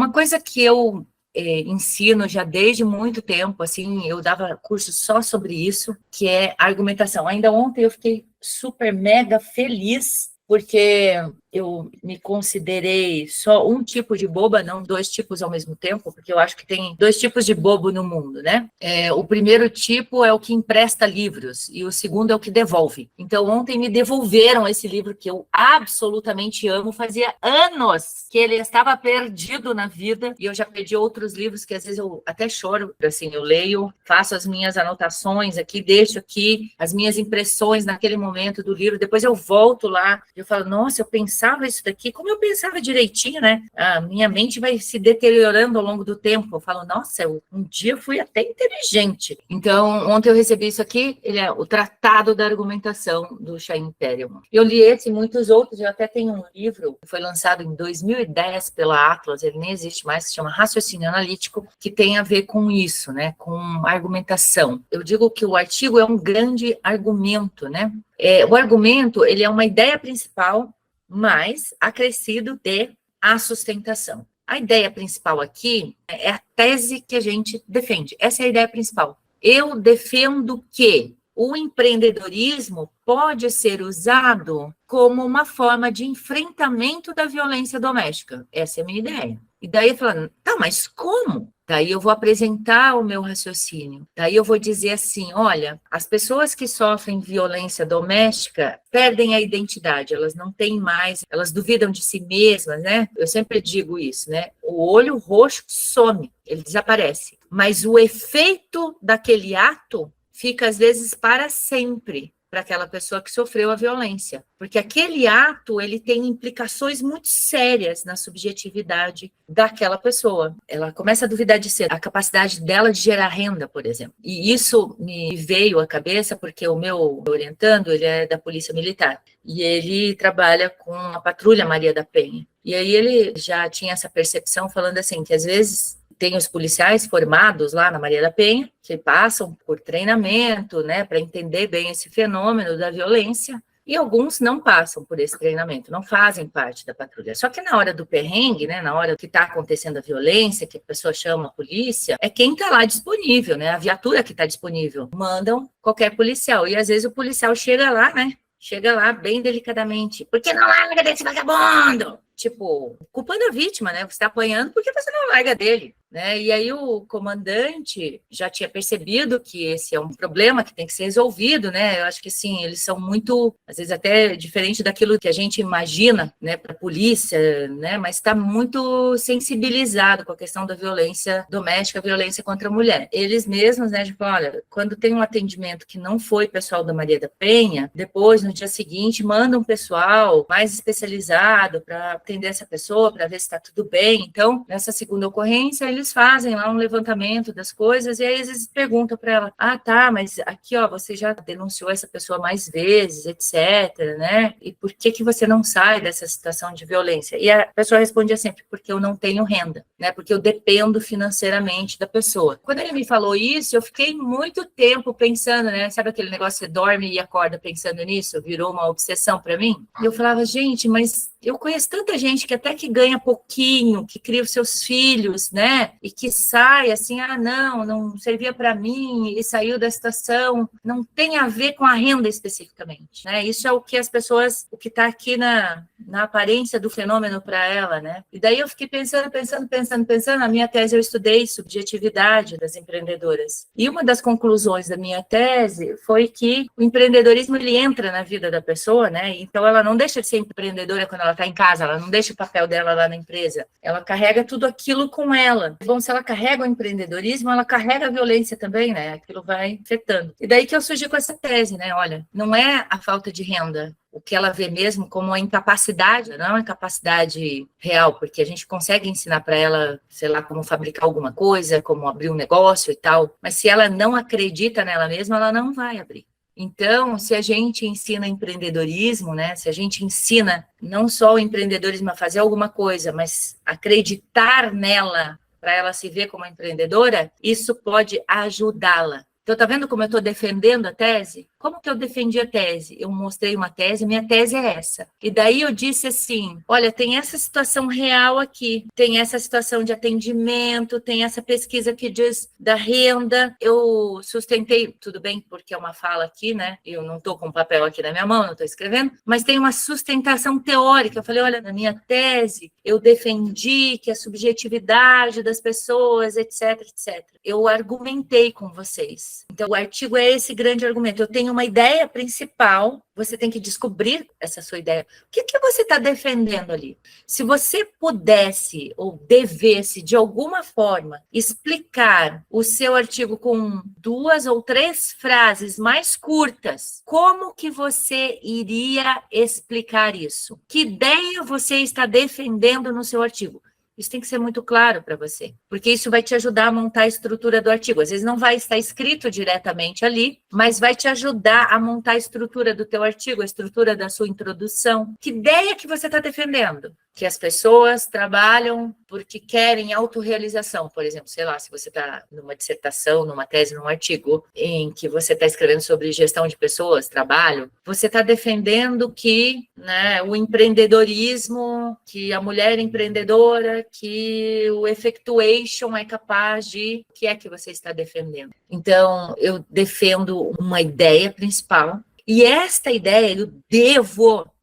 Uma coisa que eu ensino já desde muito tempo, assim, eu dava curso só sobre isso, que é argumentação. Ainda ontem eu fiquei super mega feliz, porque eu me considerei só um tipo de boba, não dois tipos ao mesmo tempo, porque eu acho que tem dois tipos de bobo no mundo, né? O primeiro tipo é o que empresta livros, e o segundo é o que devolve. Então, ontem me devolveram esse livro que eu absolutamente amo, fazia anos que ele estava perdido na vida, e eu já perdi outros livros que às vezes eu até choro, assim, eu leio, faço as minhas anotações aqui, deixo aqui as minhas impressões naquele momento do livro, depois eu volto lá, eu falo, nossa, eu pensava isso daqui, como eu pensava direitinho, né? A minha mente vai se deteriorando ao longo do tempo. Eu falo, nossa, um dia eu fui até inteligente. Então, ontem eu recebi isso aqui, ele é o Tratado da Argumentação do Chaim Perelman. Eu li esse e muitos outros, eu até tenho um livro que foi lançado em 2010 pela Atlas, ele nem existe mais, se chama Raciocínio Analítico, que tem a ver com isso, né? Com argumentação. Eu digo que o artigo é um grande argumento, né? O argumento, ele é uma ideia principal, mas acrescido de a sustentação. A ideia principal aqui é a tese que a gente defende. Essa é a ideia principal. Eu defendo que o empreendedorismo pode ser usado como uma forma de enfrentamento da violência doméstica. Essa é a minha ideia. E daí eu falo, tá, mas como? Daí eu vou apresentar o meu raciocínio. Daí eu vou dizer assim, olha, as pessoas que sofrem violência doméstica perdem a identidade, elas não têm mais, elas duvidam de si mesmas, né? Eu sempre digo isso, né? O olho roxo some, ele desaparece. Mas o efeito daquele ato fica, às vezes, para sempre para aquela pessoa que sofreu a violência. Porque aquele ato, ele tem implicações muito sérias na subjetividade daquela pessoa. Ela começa a duvidar de si, a capacidade dela de gerar renda, por exemplo. E isso me veio à cabeça porque o meu orientando, ele é da Polícia Militar. E ele trabalha com a Patrulha Maria da Penha. E aí ele já tinha essa percepção falando assim, que às vezes tem os policiais formados lá na Maria da Penha, que passam por treinamento, né, para entender bem esse fenômeno da violência, e alguns não passam por esse treinamento, não fazem parte da patrulha. Só que na hora do perrengue, né, na hora que está acontecendo a violência, que a pessoa chama a polícia, é quem está lá disponível, né, a viatura que está disponível. Mandam qualquer policial, e às vezes o policial chega lá, né, chega lá bem delicadamente. Por que não larga desse vagabundo? Tipo, culpando a vítima, né? Você está apanhando porque você não larga dele, né? E aí o comandante já tinha percebido que esse é um problema que tem que ser resolvido, né? Eu acho que, sim, eles são muito, às vezes até diferente daquilo que a gente imagina, né, para a polícia, né? Mas está muito sensibilizado com a questão da violência doméstica, a violência contra a mulher. Eles mesmos, né, tipo, olha, quando tem um atendimento que não foi pessoal da Maria da Penha, depois, no dia seguinte, manda um pessoal mais especializado para atender essa pessoa, para ver se está tudo bem. Então, nessa segunda ocorrência, eles fazem lá um levantamento das coisas e aí eles perguntam para ela, ah, tá, mas aqui, ó, você já denunciou essa pessoa mais vezes, etc, né? E por que você não sai dessa situação de violência? E a pessoa respondia sempre, porque eu não tenho renda, né? Porque eu dependo financeiramente da pessoa. Quando ele me falou isso, eu fiquei muito tempo pensando, né? Sabe aquele negócio, você dorme e acorda pensando nisso? Virou uma obsessão para mim? E eu falava, gente, mas eu conheço tanta gente que até que ganha pouquinho, que cria os seus filhos, né? E que sai assim, ah, não servia para mim e saiu da situação. Não tem a ver com a renda especificamente, né? Isso é o que as pessoas, o que está aqui na aparência do fenômeno para ela, né? E daí eu fiquei pensando. Na minha tese eu estudei subjetividade das empreendedoras. E uma das conclusões da minha tese foi que o empreendedorismo, ele entra na vida da pessoa, né? Então ela não deixa de ser empreendedora quando ela está em casa, ela não deixa o papel dela lá na empresa, ela carrega tudo aquilo com ela. Bom, se ela carrega o empreendedorismo, ela carrega a violência também, né? Aquilo vai afetando. E daí que eu surgi com essa tese, né? Olha, não é a falta de renda, o que ela vê mesmo como a incapacidade, não é uma incapacidade real, porque a gente consegue ensinar para ela, sei lá, como fabricar alguma coisa, como abrir um negócio e tal, mas se ela não acredita nela mesma, ela não vai abrir. Então, se a gente ensina empreendedorismo, né, se a gente ensina não só o empreendedorismo a fazer alguma coisa, mas acreditar nela para ela se ver como empreendedora, isso pode ajudá-la. Então, tá vendo como eu estou defendendo a tese? Como que eu defendi a tese? Eu mostrei uma tese, minha tese é essa. E daí eu disse assim, olha, tem essa situação real aqui, tem essa situação de atendimento, tem essa pesquisa que diz da renda. Eu sustentei, tudo bem, porque é uma fala aqui, né? Eu não estou com papel aqui na minha mão, não estou escrevendo, mas tem uma sustentação teórica. Eu falei, olha, na minha tese, eu defendi que a subjetividade das pessoas, etc, etc. Eu argumentei com vocês. Então, o artigo é esse grande argumento. Eu tenho uma ideia principal, você tem que descobrir essa sua ideia. O que você está defendendo ali? Se você pudesse ou devesse, de alguma forma, explicar o seu artigo com 2 ou 3 frases mais curtas, como que você iria explicar isso? Que ideia você está defendendo no seu artigo? Isso tem que ser muito claro para você, porque isso vai te ajudar a montar a estrutura do artigo. Às vezes não vai estar escrito diretamente ali, mas vai te ajudar a montar a estrutura do teu artigo, a estrutura da sua introdução. Que ideia que você está defendendo? Que as pessoas trabalham porque querem autorrealização, por exemplo, sei lá, se você está numa dissertação, numa tese, num artigo, em que você está escrevendo sobre gestão de pessoas, trabalho, você está defendendo que, né, o empreendedorismo, que a mulher empreendedora, que o effectuation é capaz de... O que é que você está defendendo? Então, eu defendo uma ideia principal, e esta ideia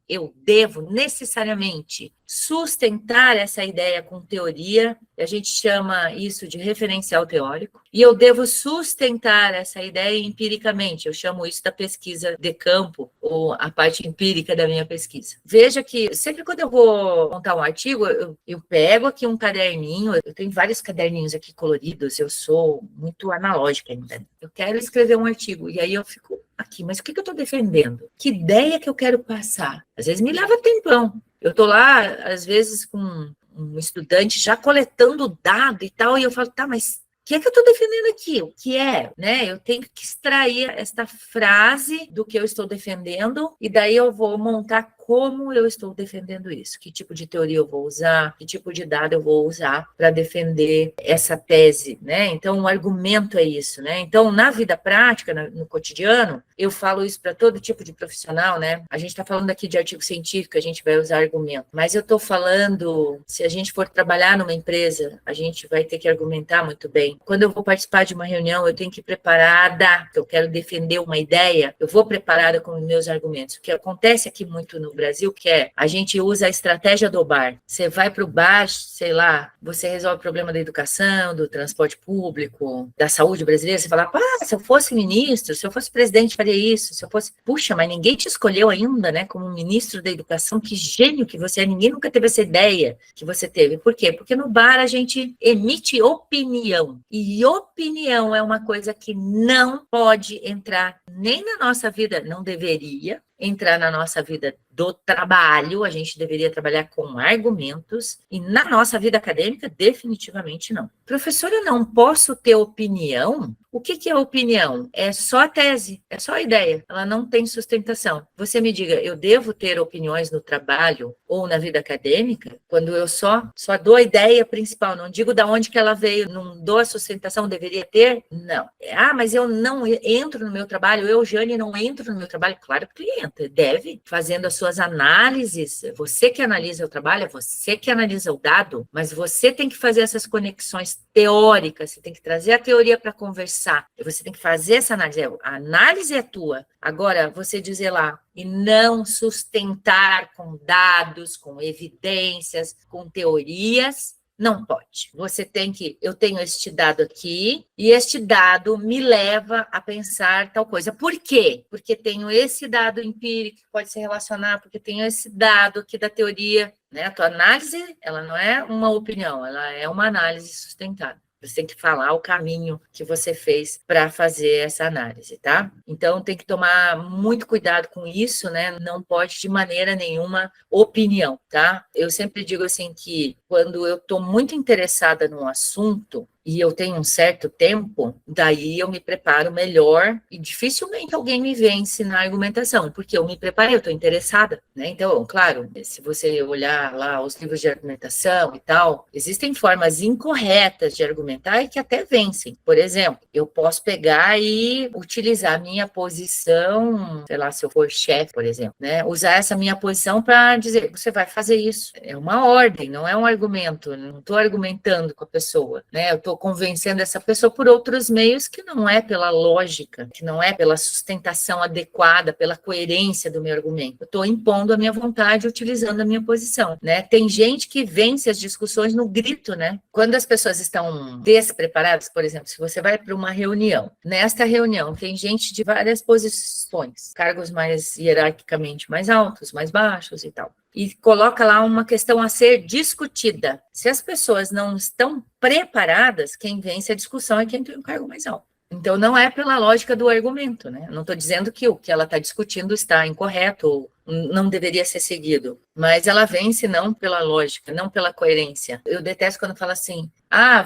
eu devo necessariamente sustentar essa ideia com teoria, a gente chama isso de referencial teórico, e eu devo sustentar essa ideia empiricamente, eu chamo isso da pesquisa de campo, ou a parte empírica da minha pesquisa. Veja que sempre quando eu vou montar um artigo, eu pego aqui um caderninho, eu tenho vários caderninhos aqui coloridos, eu sou muito analógica ainda, eu quero escrever um artigo, e aí eu fico aqui, mas o que eu estou defendendo? Que ideia que eu quero passar? Às vezes me leva tempão. Eu estou lá, às vezes, com um estudante já coletando dado e tal, e eu falo, tá, mas o que é que eu estou defendendo aqui? O que é? Né? Eu tenho que extrair esta frase do que eu estou defendendo, e daí eu vou montar como eu estou defendendo isso, que tipo de teoria eu vou usar, que tipo de dado eu vou usar para defender essa tese, né? Então, o argumento é isso, né? Então, na vida prática, no cotidiano, eu falo isso para todo tipo de profissional, né? A gente está falando aqui de artigo científico, a gente vai usar argumento, mas eu estou falando, se a gente for trabalhar numa empresa, a gente vai ter que argumentar muito bem. Quando eu vou participar de uma reunião, eu tenho que ir preparada, eu quero defender uma ideia, eu vou preparada com os meus argumentos. O que acontece aqui muito no Brasil, que é, a gente usa a estratégia do bar. Você vai para o bar, sei lá, você resolve o problema da educação, do transporte público, da saúde brasileira, você fala, se eu fosse ministro, se eu fosse presidente, faria isso, se eu fosse... Puxa, mas ninguém te escolheu ainda, né, como ministro da educação, que gênio que você é, ninguém nunca teve essa ideia que você teve. Por quê? Porque no bar a gente emite opinião, e opinião é uma coisa que não pode entrar nem na nossa vida, não deveria entrar na nossa vida do trabalho, a gente deveria trabalhar com argumentos, e na nossa vida acadêmica, definitivamente não. Professora, eu não posso ter opinião? O que é opinião? É só a tese, é só a ideia, ela não tem sustentação. Você me diga, eu devo ter opiniões no trabalho ou na vida acadêmica? Quando eu só dou a ideia principal, não digo da onde que ela veio, não dou a sustentação, deveria ter? Não. Mas eu não entro no meu trabalho, eu, Jane, não entro no meu trabalho? Claro que entra, deve, fazendo as suas análises, você que analisa o trabalho, é você que analisa o dado, mas você tem que fazer essas conexões teóricas, você tem que trazer a teoria para conversar, você tem que fazer essa análise, a análise é tua. Agora, você dizer lá, e não sustentar com dados, com evidências, com teorias, não pode. Você tem que, eu tenho este dado aqui, e este dado me leva a pensar tal coisa. Por quê? Porque tenho esse dado empírico que pode se relacionar, porque tenho esse dado aqui da teoria, né? A tua análise, ela não é uma opinião, ela é uma análise sustentada. Você tem que falar o caminho que você fez para fazer essa análise, tá? Então, tem que tomar muito cuidado com isso, né? Não pode, de maneira nenhuma, opinião, tá? Eu sempre digo assim que, quando eu estou muito interessada num assunto, e eu tenho um certo tempo, daí eu me preparo melhor e dificilmente alguém me vence na argumentação, porque eu me preparei, eu estou interessada, né? Então, claro, se você olhar lá os livros de argumentação e tal, existem formas incorretas de argumentar e que até vencem. Por exemplo, eu posso pegar e utilizar a minha posição, sei lá, se eu for chefe, por exemplo, né? Usar essa minha posição para dizer, você vai fazer isso. É uma ordem, não é um argumento, não estou argumentando com a pessoa, né? Eu estou convencendo essa pessoa por outros meios que não é pela lógica, que não é pela sustentação adequada, pela coerência do meu argumento. Eu estou impondo a minha vontade utilizando a minha posição, né? Tem gente que vence as discussões no grito, né? Quando as pessoas estão despreparadas, por exemplo, se você vai para uma reunião, nesta reunião tem gente de várias posições, cargos mais hierarquicamente mais altos, mais baixos e tal. E coloca lá uma questão a ser discutida. Se as pessoas não estão preparadas, quem vence a discussão é quem tem um cargo mais alto. Então, não é pela lógica do argumento, né? Não estou dizendo que o que ela está discutindo está incorreto ou não deveria ser seguido, mas ela vence não pela lógica, não pela coerência. Eu detesto quando fala assim,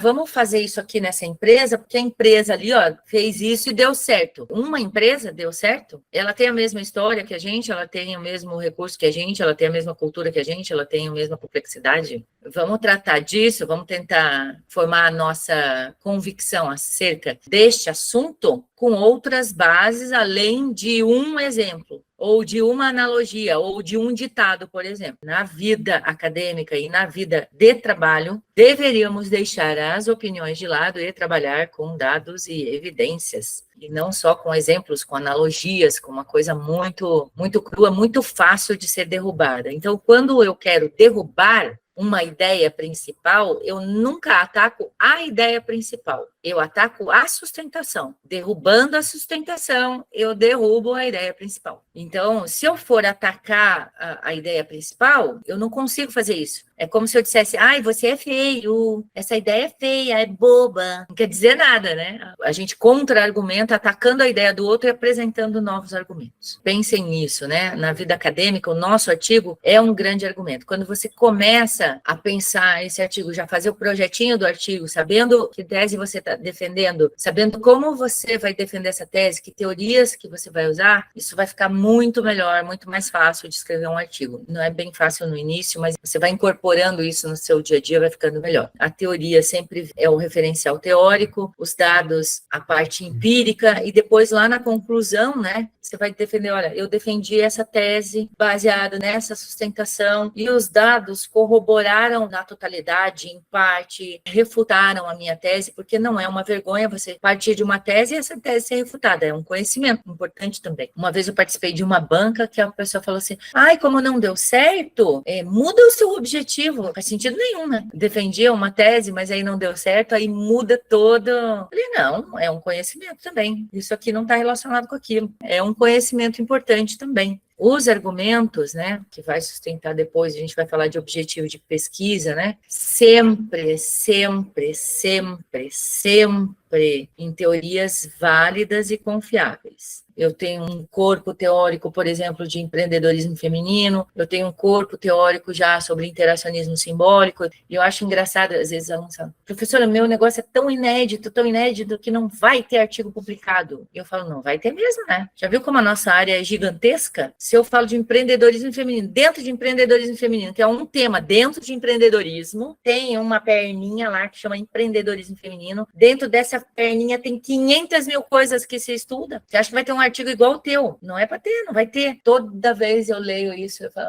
vamos fazer isso aqui nessa empresa, porque a empresa ali, ó, fez isso e deu certo. Uma empresa deu certo, ela tem a mesma história que a gente, ela tem o mesmo recurso que a gente, ela tem a mesma cultura que a gente, ela tem a mesma complexidade. Vamos tratar disso, vamos tentar formar a nossa convicção acerca deste assunto com outras bases, além de um exemplo, ou de uma analogia, ou de um ditado, por exemplo. Na vida acadêmica e na vida de trabalho, deveríamos deixar as opiniões de lado e trabalhar com dados e evidências. E não só com exemplos, com analogias, com uma coisa muito, muito crua, muito fácil de ser derrubada. Então, quando eu quero derrubar uma ideia principal, eu nunca ataco a ideia principal, eu ataco a sustentação. Derrubando a sustentação, eu derrubo a ideia principal. Então, se eu for atacar a ideia principal, eu não consigo fazer isso. É como se eu dissesse, você é feio, essa ideia é feia, é boba. Não quer dizer nada, né? A gente contra-argumenta atacando a ideia do outro e apresentando novos argumentos. Pensem nisso, né? Na vida acadêmica, o nosso artigo é um grande argumento. Quando você começa a pensar esse artigo, já fazer o projetinho do artigo, sabendo que tese você está defendendo, sabendo como você vai defender essa tese, que teorias que você vai usar, isso vai ficar muito melhor, muito mais fácil de escrever um artigo. Não é bem fácil no início, mas você vai incorporando isso no seu dia a dia, vai ficando melhor. A teoria sempre é o referencial teórico, os dados, a parte empírica, e depois lá na conclusão, né, você vai defender, olha, eu defendi essa tese baseada nessa sustentação, e os dados corroboraram na totalidade, em parte, refutaram a minha tese, porque não é uma vergonha você partir de uma tese e essa tese ser refutada, é um conhecimento importante também. Uma vez eu participei de uma banca que a pessoa falou assim, como não deu certo, muda o seu objetivo, não faz sentido nenhum, né? Defendia uma tese, mas aí não deu certo, aí muda todo. Eu falei, não, é um conhecimento também. Isso aqui não está relacionado com aquilo. É um conhecimento importante também. Os argumentos, né, que vai sustentar depois, a gente vai falar de objetivo de pesquisa, né, sempre em teorias válidas e confiáveis. Eu tenho um corpo teórico, por exemplo, de empreendedorismo feminino, eu tenho um corpo teórico já sobre interacionismo simbólico, e eu acho engraçado, às vezes, alunos falam, professora, meu negócio é tão inédito, que não vai ter artigo publicado. E eu falo, não, vai ter mesmo, né? Já viu como a nossa área é gigantesca? Se eu falo de empreendedorismo feminino, dentro de empreendedorismo feminino, que é um tema dentro de empreendedorismo, tem uma perninha lá que chama empreendedorismo feminino, dentro dessa perninha tem 500 mil coisas que se estuda. Você acha que vai ter um artigo igual o teu? Não é para ter, não vai ter. Toda vez eu leio isso, eu falo,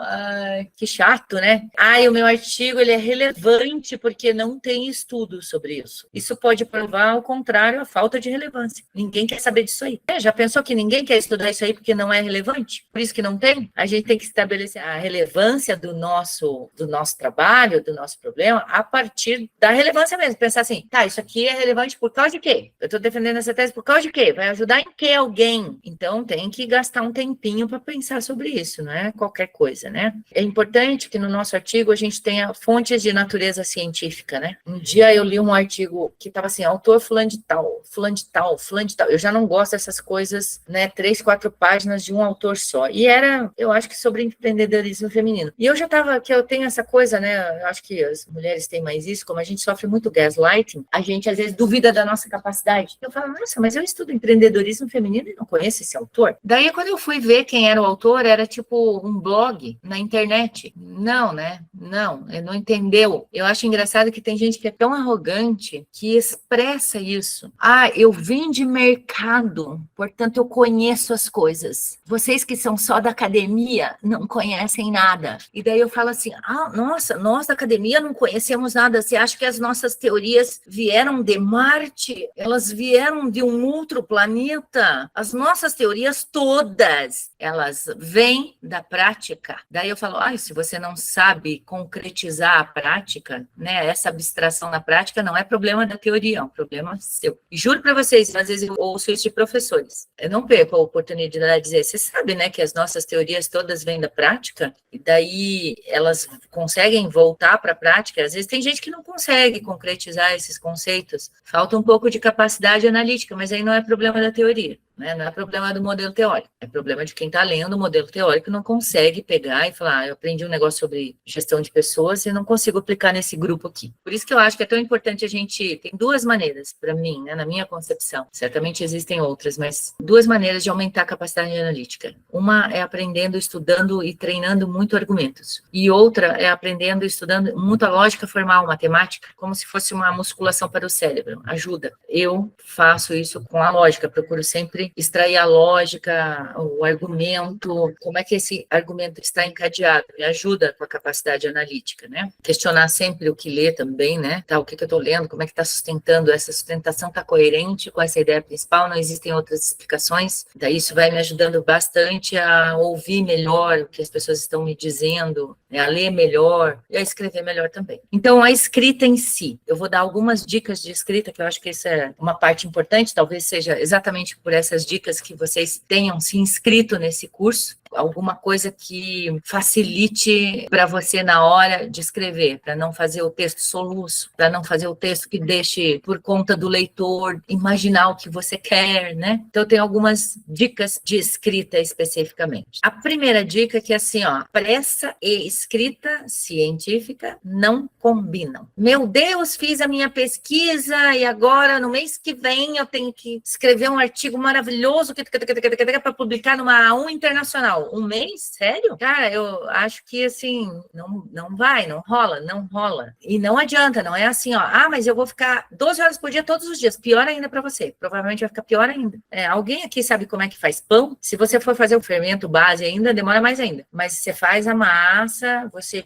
que chato, né? O meu artigo ele é relevante porque não tem estudo sobre isso. Isso pode provar, ao contrário, a falta de relevância. Ninguém quer saber disso aí. Já pensou que ninguém quer estudar isso aí porque não é relevante? Por isso que não tem? A gente tem que estabelecer a relevância do nosso trabalho, do nosso problema, a partir da relevância mesmo. Pensar assim, isso aqui é relevante por causa de quê? Eu estou defendendo essa tese por causa de quê? Vai ajudar em que alguém? Então, tem que gastar um tempinho para pensar sobre isso, não é qualquer coisa, né? É importante que no nosso artigo a gente tenha fontes de natureza científica, né? Um dia eu li um artigo que estava assim, autor fulano de tal, fulano de tal, fulano de tal. Eu já não gosto dessas coisas, né? 3, 4 páginas de um autor só. E era, eu acho que sobre empreendedorismo feminino. E eu já estava, que eu tenho essa coisa, né? Eu acho que as mulheres têm mais isso, como a gente sofre muito gaslighting, a gente às vezes duvida da nossa capacidade. Eu falo, nossa, mas eu estudo empreendedorismo feminino e não conheço esse autor. Daí, quando eu fui ver quem era o autor, era tipo um blog na internet. Não, né? Não, ele não entendeu. Eu acho engraçado que tem gente que é tão arrogante que expressa isso. Ah, eu vim de mercado, portanto eu conheço as coisas. Vocês que são só da academia não conhecem nada. E daí eu falo assim, ah, nossa, nós da academia não conhecemos nada. Você acha que as nossas teorias vieram de Marte? Elas vieram de um outro planeta? As nossas teorias todas, elas vêm da prática. Daí eu falo, ah, se você não sabe concretizar a prática, né, essa abstração na prática não é problema da teoria, é um problema seu. E juro para vocês, às vezes eu ouço isso de professores. Eu não perco a oportunidade de dizer, você sabe, né, que as nossas teorias todas vêm da prática? E daí elas conseguem voltar para a prática. Às vezes tem gente que não consegue concretizar esses conceitos. Falta um pouco de capacidade analítica, mas aí não é problema da teoria. Né? Não é problema do modelo teórico, é problema de quem está lendo o modelo teórico e não consegue pegar e falar, eu aprendi um negócio sobre gestão de pessoas e não consigo aplicar nesse grupo aqui. Por isso que eu acho que é tão importante a gente, tem duas maneiras, para mim, né, na minha concepção, certamente existem outras, mas duas maneiras de aumentar a capacidade analítica. Uma é aprendendo, estudando e treinando muito argumentos, e outra é aprendendo, estudando muita lógica formal, matemática, como se fosse uma musculação para o cérebro, ajuda. Eu faço isso com a lógica, procuro sempre extrair a lógica, o argumento, como é que esse argumento está encadeado, me ajuda com a capacidade analítica, né? Questionar sempre o que lê também, né? Tá, o que eu estou lendo, como é que está sustentando, essa sustentação está coerente com essa ideia principal, não existem outras explicações, daí isso vai me ajudando bastante a ouvir melhor o que as pessoas estão me dizendo, né? A ler melhor e a escrever melhor também. Então, a escrita em si, eu vou dar algumas dicas de escrita, que eu acho que isso é uma parte importante, talvez seja exatamente por essas dicas que vocês tenham se inscrito nesse curso, alguma coisa que facilite para você na hora de escrever, para não fazer o texto soluço, para não fazer o texto que deixe por conta do leitor imaginar o que você quer, né? Então, tem algumas dicas de escrita especificamente. A primeira dica é que, assim, ó, pressa e escrita científica não combinam. Meu Deus, fiz a minha pesquisa e agora, no mês que vem, eu tenho que escrever um artigo maravilhoso para publicar numa A1 internacional. Um mês? Sério? Cara, eu acho que, assim, não vai, não rola. E não adianta, não é assim, ó, ah, mas eu vou ficar 12 horas por dia todos os dias. Pior ainda para você. Provavelmente vai ficar pior ainda. Alguém aqui sabe como é que faz pão? Se você for fazer o fermento base ainda, demora mais ainda. Mas você faz a massa, você...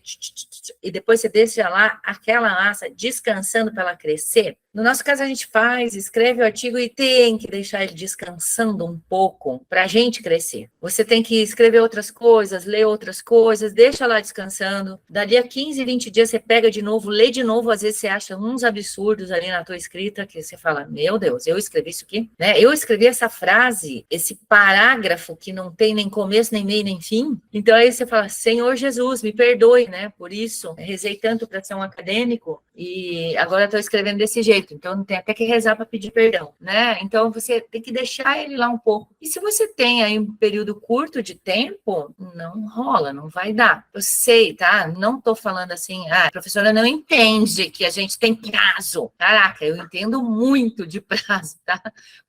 E depois você deixa lá aquela massa descansando para ela crescer. No nosso caso, a gente faz, escreve o artigo e tem que deixar ele descansando um pouco para a gente crescer. Você tem que escrever outras coisas, ler outras coisas, deixa lá descansando. Dali a 15, 20 dias você pega de novo, lê de novo, às vezes você acha uns absurdos ali na tua escrita, que você fala, meu Deus, eu escrevi isso aqui? Né? Eu escrevi essa frase, esse parágrafo que não tem nem começo, nem meio, nem fim. Então aí você fala, Senhor Jesus, me perdoe, né? Por isso, rezei tanto para ser um acadêmico e agora estou escrevendo desse jeito. Então, não tem até que rezar para pedir perdão, né? Então, você tem que deixar ele lá um pouco. E se você tem aí um período curto de tempo, não rola, não vai dar. Eu sei, tá? Não estou falando assim, a professora não entende que a gente tem prazo. Caraca, eu entendo muito de prazo, tá?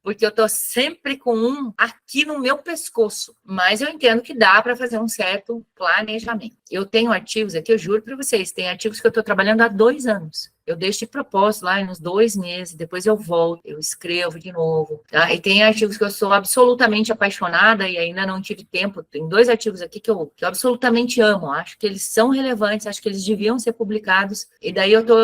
Porque eu estou sempre com um aqui no meu pescoço. Mas eu entendo que dá para fazer um certo planejamento. Eu tenho artigos aqui, eu juro para vocês, tem artigos que eu estou trabalhando há 2 anos. Eu deixo de propósito lá nos 2 meses, depois eu volto, eu escrevo de novo, tá? E tem artigos que eu sou absolutamente apaixonada e ainda não tive tempo. Tem 2 artigos aqui que eu absolutamente amo, acho que eles são relevantes, acho que eles deviam ser publicados. E daí eu tô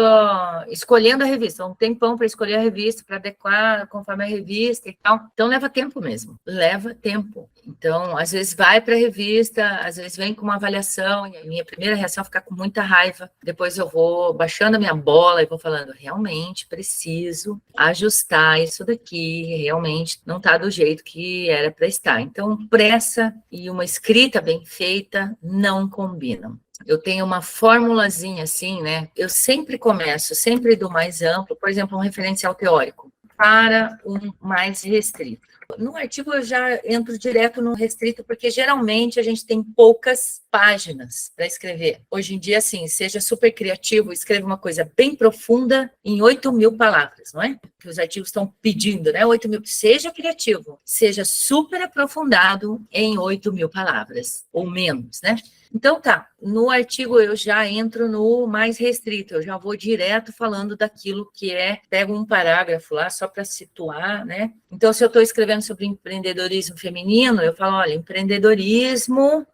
escolhendo a revista, um tempão para escolher a revista, para adequar conforme a revista e tal. Então leva tempo mesmo, leva tempo. Então, às vezes vai para a revista, às vezes vem com uma avaliação, e a minha primeira reação é ficar com muita raiva. Depois eu vou baixando a minha bola, bola e vou falando, realmente preciso ajustar isso daqui, realmente não está do jeito que era para estar. Então, pressa e uma escrita bem feita não combinam. Eu tenho uma formulazinha assim, né? Eu sempre começo, sempre do mais amplo, por exemplo, um referencial teórico, para um mais restrito. No artigo eu já entro direto no restrito, porque geralmente a gente tem poucas páginas para escrever. Hoje em dia, assim, seja super criativo, escreva uma coisa bem profunda em 8.000 palavras, não é? Que os artigos estão pedindo, né? 8.000, seja criativo, seja super aprofundado em 8.000 palavras, ou menos, né? Então, tá, no artigo eu já entro no mais restrito, eu já vou direto falando daquilo que pego um parágrafo lá só para situar, né? Então, se eu estou escrevendo sobre empreendedorismo feminino, eu falo, olha, empreendedorismo,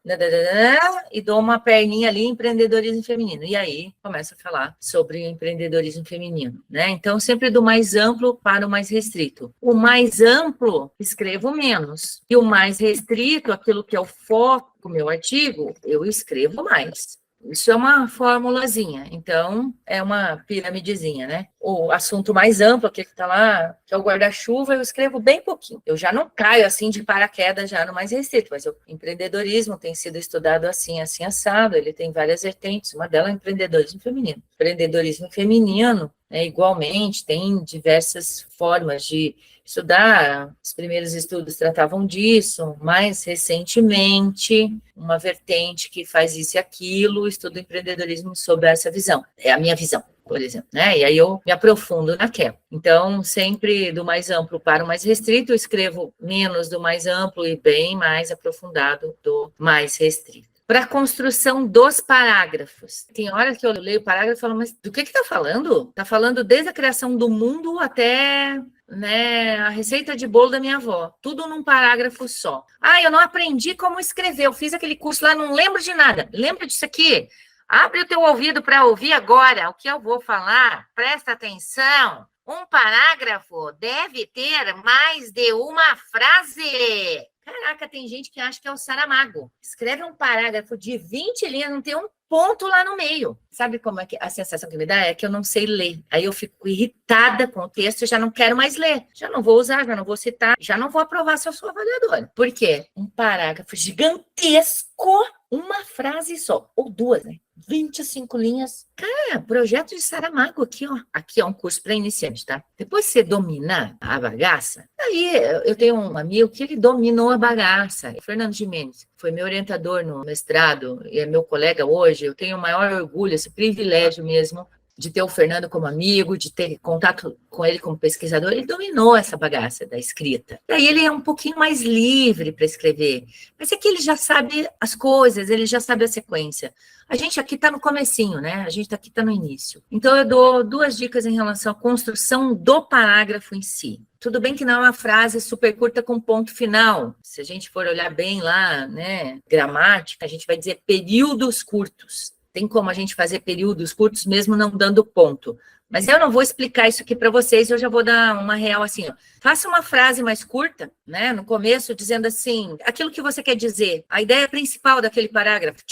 e dou uma perninha ali, empreendedorismo feminino. E aí, começo a falar sobre empreendedorismo feminino, né? Então, sempre do mais amplo para o mais restrito. O mais amplo, escrevo menos. E o mais restrito, aquilo que é o foco do meu artigo, eu escrevo mais. Isso é uma formulazinha, então é uma piramidezinha, né? O assunto mais amplo, que está lá, que é o guarda-chuva, eu escrevo bem pouquinho. Eu já não caio assim de paraquedas já no mais restrito, mas o empreendedorismo tem sido estudado assim, assim, assado, ele tem várias vertentes, uma delas é o empreendedorismo feminino. Empreendedorismo feminino, igualmente, tem diversas formas de estudar. Os primeiros estudos tratavam disso, mais recentemente, uma vertente que faz isso e aquilo, estudo empreendedorismo sob essa visão. É a minha visão, por exemplo, né? E aí eu me aprofundo naquela. Então, sempre do mais amplo para o mais restrito, eu escrevo menos do mais amplo e bem mais aprofundado do mais restrito. Para a construção dos parágrafos. Tem horas que eu leio o parágrafo e falo, mas do que está falando? Está falando desde a criação do mundo até, né, a receita de bolo da minha avó. Tudo num parágrafo só. Ah, eu não aprendi como escrever. Eu fiz aquele curso lá, não lembro de nada. Lembra disso aqui? Abre o teu ouvido para ouvir agora o que eu vou falar. Presta atenção. Um parágrafo deve ter mais de uma frase. Caraca, tem gente que acha que é o Saramago. Escreve um parágrafo de 20 linhas, não tem um ponto lá no meio. Sabe como é que a sensação que me dá? É que eu não sei ler. Aí eu fico irritada com o texto e já não quero mais ler. Já não vou usar, já não vou citar, já não vou aprovar se eu sou avaliadora. Por quê? Um parágrafo gigantesco, uma frase só, ou duas, né? 25 linhas. Cara, projeto de Saramago aqui, ó. Aqui é um curso para iniciantes, tá? Depois que você dominar a bagaça, aí eu tenho um amigo que ele dominou a bagaça. Fernando Gimenez foi meu orientador no mestrado e é meu colega hoje. Eu tenho o maior orgulho, esse privilégio mesmo de ter o Fernando como amigo, de ter contato com ele como pesquisador. Ele dominou essa bagaça da escrita. Daí ele é um pouquinho mais livre para escrever. Mas é que ele já sabe as coisas, ele já sabe a sequência. A gente aqui está no comecinho, né? A gente aqui está no início. Então, eu dou 2 dicas em relação à construção do parágrafo em si. Tudo bem que não é uma frase super curta com ponto final. Se a gente for olhar bem lá, né, gramática, a gente vai dizer períodos curtos. Tem como a gente fazer períodos curtos mesmo não dando ponto. Mas eu não vou explicar isso aqui para vocês, eu já vou dar uma real assim, ó. Faça uma frase mais curta, né, no começo, dizendo assim, aquilo que você quer dizer, a ideia principal daquele parágrafo.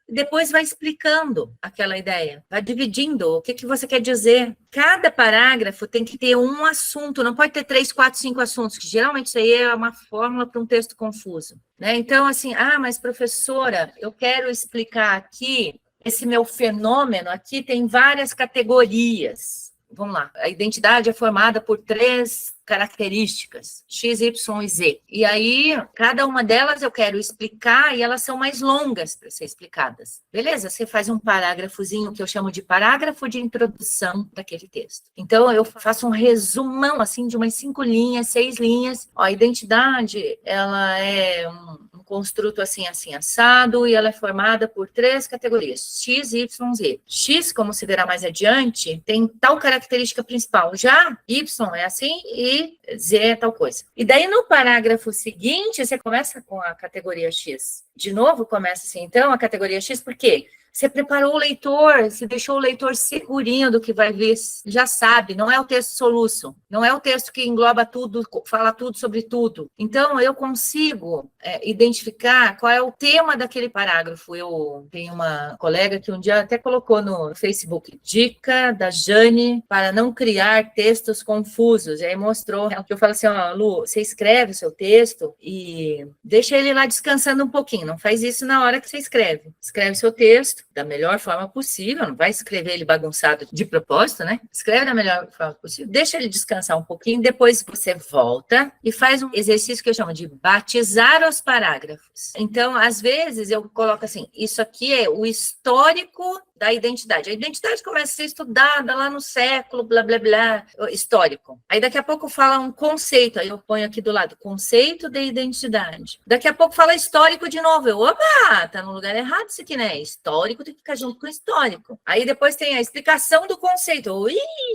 Depois vai explicando aquela ideia, vai dividindo o que você quer dizer. Cada parágrafo tem que ter um assunto, não pode ter 3, 4, 5 assuntos, que geralmente isso aí é uma fórmula para um texto confuso, né? Então, assim, mas professora, eu quero explicar aqui, esse meu fenômeno aqui tem várias categorias. Vamos lá, a identidade é formada por 3 características, X, Y e Z. E aí, cada uma delas eu quero explicar e elas são mais longas para ser explicadas. Beleza? Você faz um parágrafozinho que eu chamo de parágrafo de introdução daquele texto. Então, eu faço um resumão, assim, de umas 5 linhas, 6 linhas. Ó, a identidade, ela é um construto assim, assim, assado, e ela é formada por 3 categorias, X, Y, Z. X, como se verá mais adiante, tem tal característica principal. Já Y é assim e Z é tal coisa. E daí, no parágrafo seguinte, você começa com a categoria X. De novo, começa assim, então, a categoria X, por quê? Você preparou o leitor, você deixou o leitor segurinho do que vai ver, já sabe, não é o texto soluço, não é o texto que engloba tudo, fala tudo sobre tudo. Então, eu consigo identificar qual é o tema daquele parágrafo. Eu tenho uma colega que um dia até colocou no Facebook, dica da Jane para não criar textos confusos. E aí mostrou, que eu falo assim, ó, Lu, você escreve o seu texto e deixa ele lá descansando um pouquinho, não faz isso na hora que você escreve. Escreve seu texto da melhor forma possível, não vai escrever ele bagunçado de propósito, né? Escreve da melhor forma possível, deixa ele descansar um pouquinho, depois você volta e faz um exercício que eu chamo de batizar os parágrafos. Então, às vezes, eu coloco assim, isso aqui é o histórico da identidade. A identidade começa a ser estudada lá no século, blá, blá, blá, histórico. Aí, daqui a pouco, fala um conceito, aí eu ponho aqui do lado, conceito de identidade. Daqui a pouco, fala histórico de novo. Opa, tá no lugar errado isso aqui, né? Histórico tem que ficar junto com histórico. Aí, depois tem a explicação do conceito.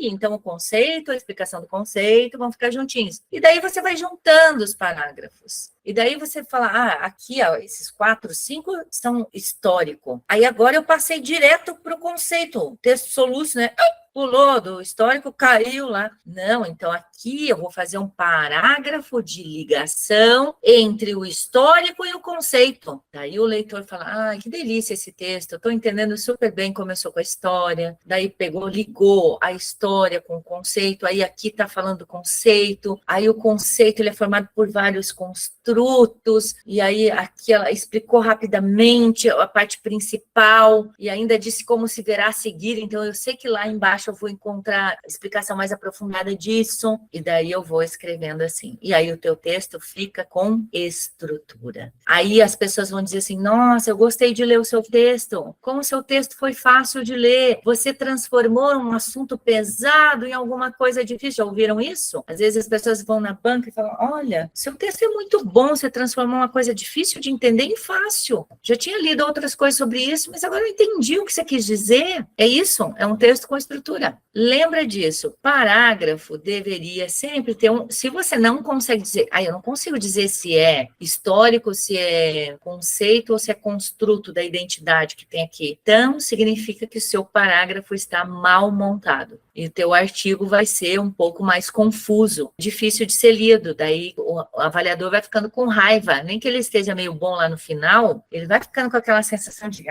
Então, o conceito, a explicação do conceito vão ficar juntinhos. E daí, você vai juntando os parágrafos. E daí você fala, aqui, ó, esses 4, 5 são histórico. Aí agora eu passei direto para o conceito, texto soluço, né? Pulou do histórico, caiu lá. Não, então aqui eu vou fazer um parágrafo de ligação entre o histórico e o conceito. Daí o leitor fala, que delícia esse texto, eu estou entendendo super bem, começou com a história, daí pegou, ligou a história com o conceito, aí aqui está falando do conceito, aí o conceito ele é formado por vários construtos, e aí aqui ela explicou rapidamente a parte principal, e ainda disse como se verá a seguir, então eu sei que lá embaixo eu vou encontrar explicação mais aprofundada disso, e daí eu vou escrevendo assim. E aí o teu texto fica com estrutura. Aí as pessoas vão dizer assim, nossa, eu gostei de ler o seu texto. Como o seu texto foi fácil de ler. Você transformou um assunto pesado em alguma coisa difícil. Já ouviram isso? Às vezes as pessoas vão na banca e falam, olha, seu texto é muito bom, você transformou uma coisa difícil de entender em fácil. Já tinha lido outras coisas sobre isso, mas agora eu entendi o que você quis dizer. É isso, é um texto com estrutura. Lembra disso, parágrafo deveria sempre ter se você não consegue dizer, eu não consigo dizer se é histórico, se é conceito ou se é construto da identidade que tem aqui. Então, significa que o seu parágrafo está mal montado. E o teu artigo vai ser um pouco mais confuso, difícil de ser lido. Daí o avaliador vai ficando com raiva, nem que ele esteja meio bom lá no final, ele vai ficando com aquela sensação de, que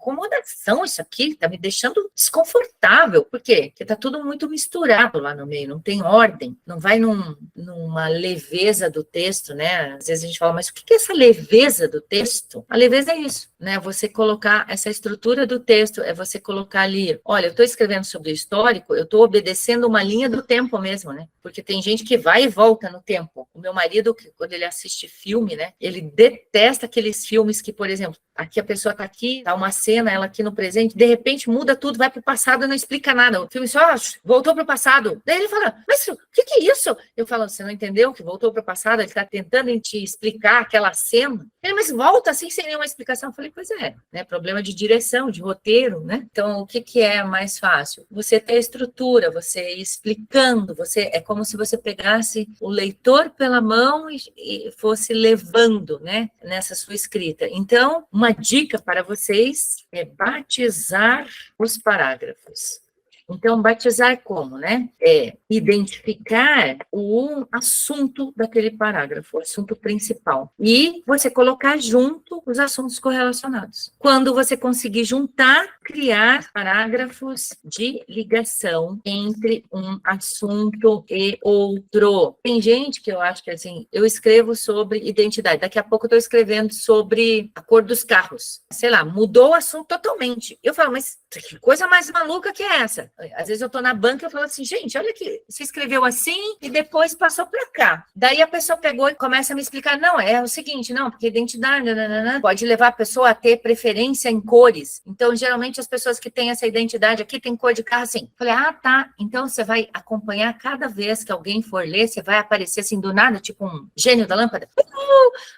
incomodação isso aqui, tá me deixando desconfortável. Por quê? Porque tá tudo muito misturado lá no meio, não tem ordem, não vai numa leveza do texto, né? Às vezes a gente fala, mas o que é essa leveza do texto? A leveza é isso, né? Você colocar essa estrutura do texto, é você colocar ali, olha, eu estou escrevendo sobre o histórico, eu estou obedecendo uma linha do tempo mesmo, né? Porque tem gente que vai e volta no tempo. O meu marido, quando ele assiste filme, né? Ele detesta aqueles filmes que, por exemplo, aqui a pessoa tá aqui, tá uma cena, ela aqui no presente, de repente muda tudo, vai pro passado e não explica nada. O filme só voltou pro passado. Daí ele fala, mas o que é isso? Eu falo, você não entendeu que voltou pro passado? Ele tá tentando te explicar aquela cena. Ele, mas volta assim, sem nenhuma explicação. Eu falei, pois é, né? Problema de direção, de roteiro, né? Então, o que é mais fácil? Você ter estrutura, você ir explicando, é como se você pegasse o leitor pela mão e fosse levando, né? Nessa sua escrita. Então, uma dica para vocês é batizar os parágrafos. Então, batizar como, né? É identificar o assunto daquele parágrafo, o assunto principal. E você colocar junto os assuntos correlacionados. Quando você conseguir juntar, criar parágrafos de ligação entre um assunto e outro. Tem gente que eu acho que, assim, eu escrevo sobre identidade. Daqui a pouco eu estou escrevendo sobre a cor dos carros. Sei lá, mudou o assunto totalmente. Eu falo, mas que coisa mais maluca que é essa? Às vezes eu tô na banca e falo assim, gente, olha que você escreveu assim e depois passou para cá. Daí a pessoa pegou e começa a me explicar, não, é o seguinte, não, porque identidade pode levar a pessoa a ter preferência em cores. Então, geralmente geralmente as pessoas que têm essa identidade aqui têm cor de carro assim. Falei, tá, então você vai acompanhar cada vez que alguém for ler, você vai aparecer assim do nada, tipo um gênio da lâmpada.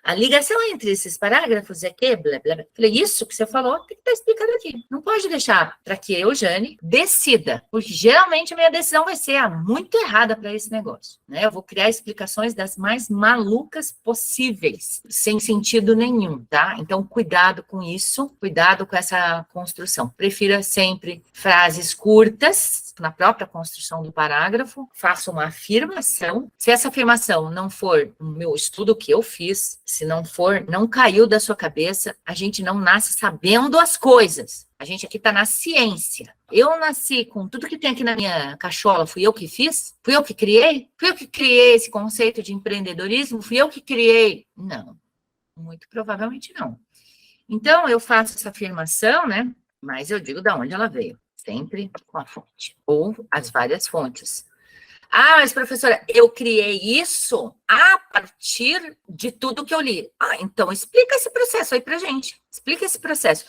A ligação entre esses parágrafos é que, blá, blá, blá. Falei, isso que você falou tem que estar explicado aqui. Não pode deixar para que eu, Jane, decida, porque geralmente a minha decisão vai ser muito errada para esse negócio, né? Eu vou criar explicações das mais malucas possíveis, sem sentido nenhum, tá? Então, cuidado com isso, cuidado com essa construção. Prefira sempre frases curtas, na própria construção do parágrafo, faça uma afirmação. Se essa afirmação não for o meu estudo que eu fiz, se não for, não caiu da sua cabeça, a gente não nasce sabendo as coisas. A gente aqui está na ciência. Eu nasci com tudo que tem aqui na minha cachola, fui eu que fiz? Fui eu que criei? Fui eu que criei esse conceito de empreendedorismo? Fui eu que criei? Não, muito provavelmente não. Então, eu faço essa afirmação, né? Mas eu digo de onde ela veio, sempre com a fonte, ou as várias fontes. Mas professora, eu criei isso a partir de tudo que eu li. Então explica esse processo aí pra gente. Explica esse processo.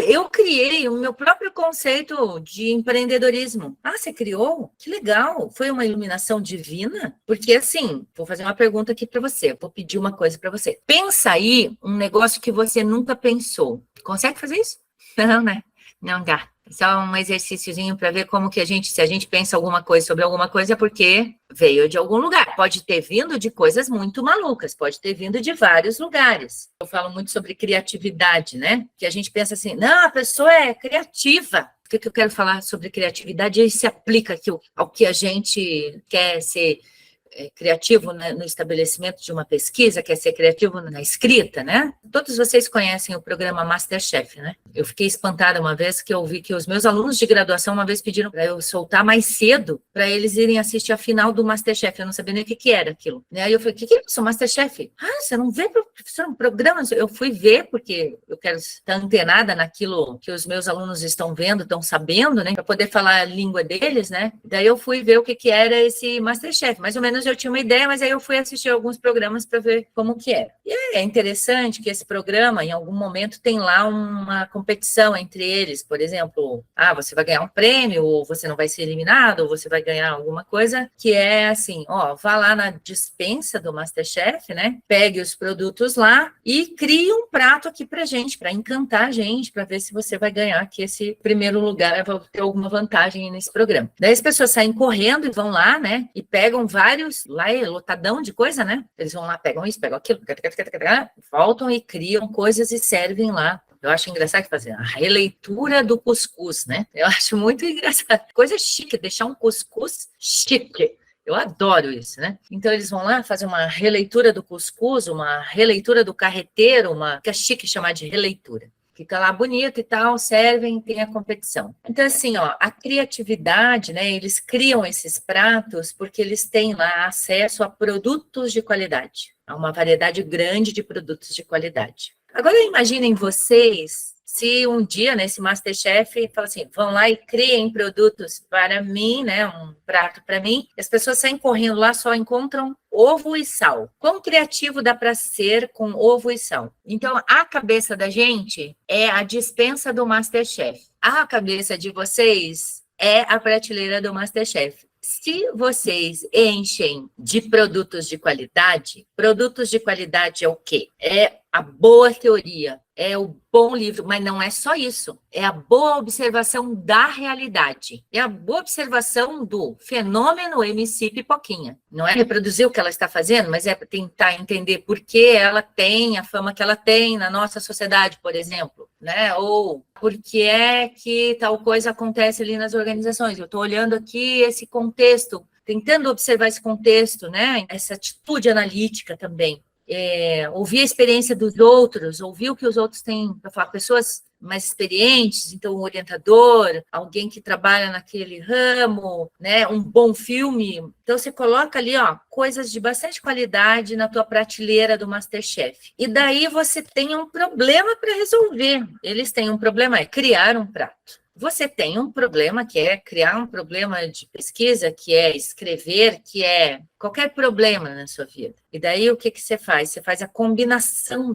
Eu criei o meu próprio conceito de empreendedorismo. Você criou? Que legal. Foi uma iluminação divina? Porque assim, vou fazer uma pergunta aqui para você. Vou pedir uma coisa para você. Pensa aí um negócio que você nunca pensou. Consegue fazer isso? Não, né? Não dá. Só um exercíciozinho para ver como que se a gente pensa alguma coisa sobre alguma coisa, é porque veio de algum lugar. Pode ter vindo de coisas muito malucas, pode ter vindo de vários lugares. Eu falo muito sobre criatividade, né? Que a gente pensa assim, não, a pessoa é criativa. O que eu quero falar sobre criatividade? Isso se aplica aqui ao que a gente quer ser criativo, né, no estabelecimento de uma pesquisa, quer ser criativo na escrita, né? Todos vocês conhecem o programa MasterChef, né? Eu fiquei espantada uma vez que eu vi que os meus alunos de graduação uma vez pediram para eu soltar mais cedo para eles irem assistir a final do MasterChef. Eu não sabia nem o que era aquilo. Né? Aí eu falei, o que é isso, MasterChef? Você não vê, professor, um programa? Eu fui ver porque eu quero estar antenada naquilo que os meus alunos estão vendo, estão sabendo, né? Para poder falar a língua deles, né? Daí eu fui ver o que era esse MasterChef. Mais ou menos eu tinha uma ideia, mas aí eu fui assistir alguns programas para ver como que era. E é interessante que esse programa, em algum momento, tem lá uma competição entre eles. Por exemplo, você vai ganhar um prêmio, ou você não vai ser eliminado, ou você vai ganhar alguma coisa, que é assim, vá lá na despensa do MasterChef, né? Pegue os produtos lá e crie um prato aqui pra gente, para encantar a gente, para ver se você vai ganhar aqui esse primeiro lugar, vai ter alguma vantagem nesse programa. Daí as pessoas saem correndo e vão lá, né? E pegam vários, lá é lotadão de coisa, né? Eles vão lá, pegam isso, pegam aquilo, voltam e criam coisas e servem lá. Eu acho engraçado fazer a releitura do cuscuz, né? Eu acho muito engraçado. Coisa chique, deixar um cuscuz chique. Eu adoro isso, né? Então, eles vão lá fazer uma releitura do cuscuz, uma releitura do carreteiro, fica chique chamar de releitura. Fica lá bonito e tal, servem, tem a competição. Então, assim, a criatividade, né? Eles criam esses pratos porque eles têm lá acesso a produtos de qualidade. Há uma variedade grande de produtos de qualidade. Agora, imaginem vocês, se um dia, nesse MasterChef, fala assim, vão lá e criem produtos para mim, né, um prato para mim, e as pessoas saem correndo lá, só encontram ovo e sal. Quão criativo dá para ser com ovo e sal? Então, a cabeça da gente é a despensa do MasterChef. A cabeça de vocês é a prateleira do MasterChef. Se vocês enchem de produtos de qualidade é o quê? É a boa teoria, é o bom livro, mas não é só isso. É a boa observação da realidade. É a boa observação do fenômeno MC Pipoquinha. Não é reproduzir o que ela está fazendo, mas é tentar entender por que ela tem a fama que ela tem na nossa sociedade, por exemplo, né? Ou por que é que tal coisa acontece ali nas organizações. Eu estou olhando aqui esse contexto, tentando observar esse contexto, né? Essa atitude analítica também. Ouvir a experiência dos outros, ouvir o que os outros têm para falar, pessoas mais experientes, então um orientador, alguém que trabalha naquele ramo, né, um bom filme. Então você coloca ali, coisas de bastante qualidade na tua prateleira do MasterChef. E daí você tem um problema para resolver. Eles têm um problema, é criar um prato. você tem um problema que é criar um problema de pesquisa, que é escrever, que é qualquer problema na sua vida. E daí o que você faz? Você faz a combinação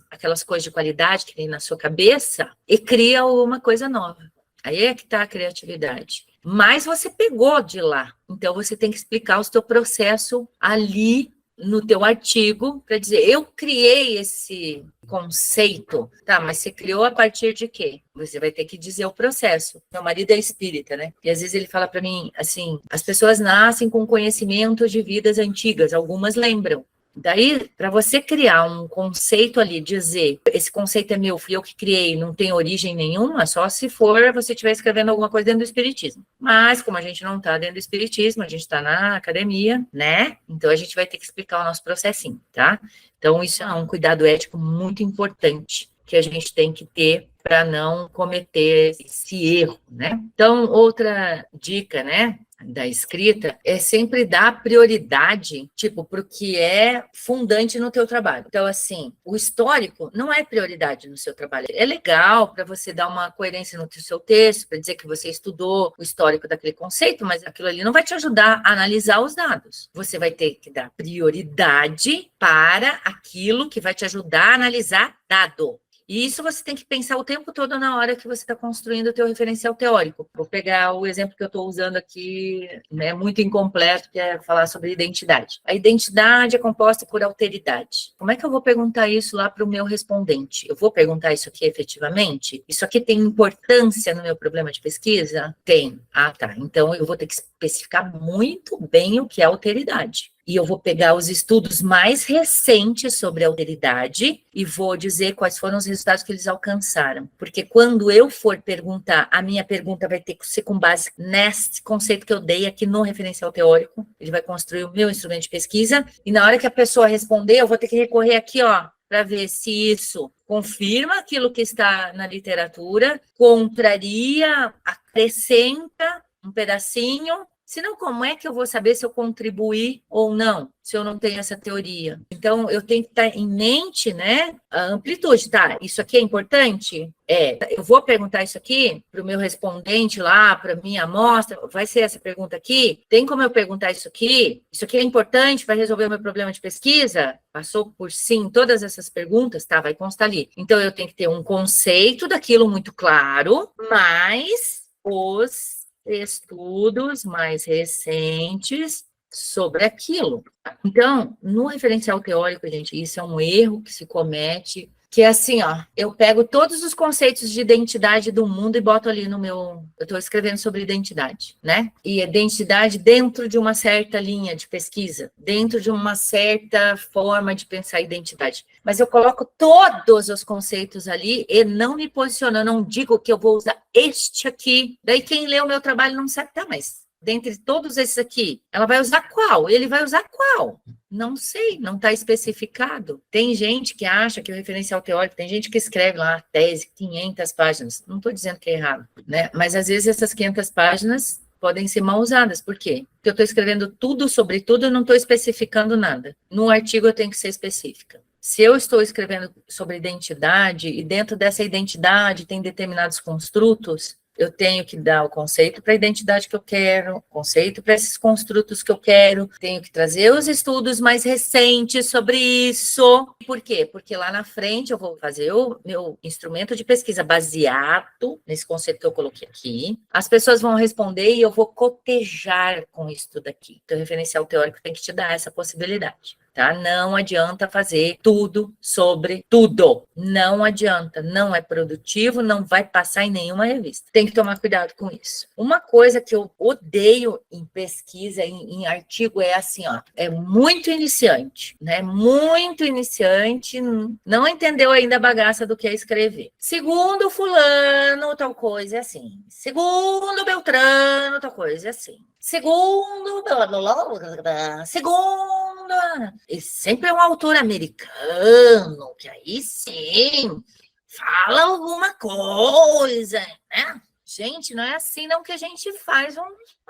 aquelas coisas de qualidade que tem na sua cabeça e cria uma coisa nova. Aí é que está a criatividade. Mas você pegou de lá, então você tem que explicar o seu processo ali no teu artigo para dizer, eu criei esse conceito, tá, mas você criou a partir de quê? Você vai ter que dizer o processo. Meu marido é espírita, né? E às vezes ele fala para mim, assim, as pessoas nascem com conhecimento de vidas antigas, algumas lembram. Daí, para você criar um conceito ali, dizer, esse conceito é meu, fui eu que criei, não tem origem nenhuma, só se for você estiver escrevendo alguma coisa dentro do espiritismo. Mas, como a gente não está dentro do espiritismo, a gente está na academia, né? Então, a gente vai ter que explicar o nosso processinho, tá? Então, isso é um cuidado ético muito importante que a gente tem que ter para não cometer esse erro, né? Então, outra dica, né, da escrita é sempre dar prioridade, tipo, para o que é fundante no teu trabalho. Então, assim, o histórico não é prioridade no seu trabalho. É legal para você dar uma coerência no seu texto, para dizer que você estudou o histórico daquele conceito, mas aquilo ali não vai te ajudar a analisar os dados. Você vai ter que dar prioridade para aquilo que vai te ajudar a analisar dado. E isso você tem que pensar o tempo todo na hora que você está construindo o teu referencial teórico. Vou pegar o exemplo que eu estou usando aqui, né, muito incompleto, que é falar sobre identidade. A identidade é composta por alteridade. Como é que eu vou perguntar isso lá para o meu respondente? Eu vou perguntar isso aqui efetivamente? Isso aqui tem importância no meu problema de pesquisa? Tem. Ah, tá. Então eu vou ter que especificar muito bem o que é alteridade. E eu vou pegar os estudos mais recentes sobre a alteridade e vou dizer quais foram os resultados que eles alcançaram. Porque quando eu for perguntar, a minha pergunta vai ter que ser com base nesse conceito que eu dei aqui no referencial teórico. Ele vai construir o meu instrumento de pesquisa. E na hora que a pessoa responder, eu vou ter que recorrer aqui, ó, para ver se isso confirma aquilo que está na literatura, contraria, acrescenta um pedacinho. Senão, como é que eu vou saber se eu contribuí ou não, se eu não tenho essa teoria? Então, eu tenho que estar em mente, né, a amplitude, tá? Isso aqui é importante? Eu vou perguntar isso aqui para o meu respondente lá, para a minha amostra, vai ser essa pergunta aqui? Tem como eu perguntar isso aqui? Isso aqui é importante para resolver o meu problema de pesquisa? Passou por sim todas essas perguntas? Tá, vai constar ali. Então, eu tenho que ter um conceito daquilo muito claro, mas os estudos mais recentes sobre aquilo. Então, no referencial teórico, gente, isso é um erro que se comete, que é assim, ó, eu pego todos os conceitos de identidade do mundo e boto ali no meu... Eu estou escrevendo sobre identidade, né? E identidade dentro de uma certa linha de pesquisa, dentro de uma certa forma de pensar identidade. Mas eu coloco todos os conceitos ali e não me posiciono, eu não digo que eu vou usar este aqui. Daí quem lê o meu trabalho não sabe, tá, mas dentre todos esses aqui, ela vai usar qual? Ele vai usar qual? Não sei, não está especificado. Tem gente que acha que o referencial teórico, tem gente que escreve lá a tese, 500 páginas. Não estou dizendo que é errado, né? Mas às vezes essas 500 páginas podem ser mal usadas. Por quê? Porque eu estou escrevendo tudo sobre tudo e não estou especificando nada. No artigo eu tenho que ser específica. Se eu estou escrevendo sobre identidade e dentro dessa identidade tem determinados construtos, eu tenho que dar o conceito para a identidade que eu quero, o conceito para esses construtos que eu quero, tenho que trazer os estudos mais recentes sobre isso. Por quê? Porque lá na frente eu vou fazer o meu instrumento de pesquisa baseado nesse conceito que eu coloquei aqui. As pessoas vão responder e eu vou cotejar com isso tudo aqui. Então, o referencial teórico tem que te dar essa possibilidade. Tá? Não adianta fazer tudo sobre tudo. Não adianta. Não é produtivo, não vai passar em nenhuma revista. Tem que tomar cuidado com isso. Uma coisa que eu odeio em pesquisa, em artigo, é assim, ó, é muito iniciante, né? Muito iniciante, não entendeu ainda a bagaça do que é escrever. Segundo fulano, tal coisa é assim. Segundo Beltrano, tal coisa é assim. Segundo, blá, blá, blá, blá, segundo, e sempre é um autor americano, que aí sim, fala alguma coisa, né? Gente, não é assim não que a gente faz uma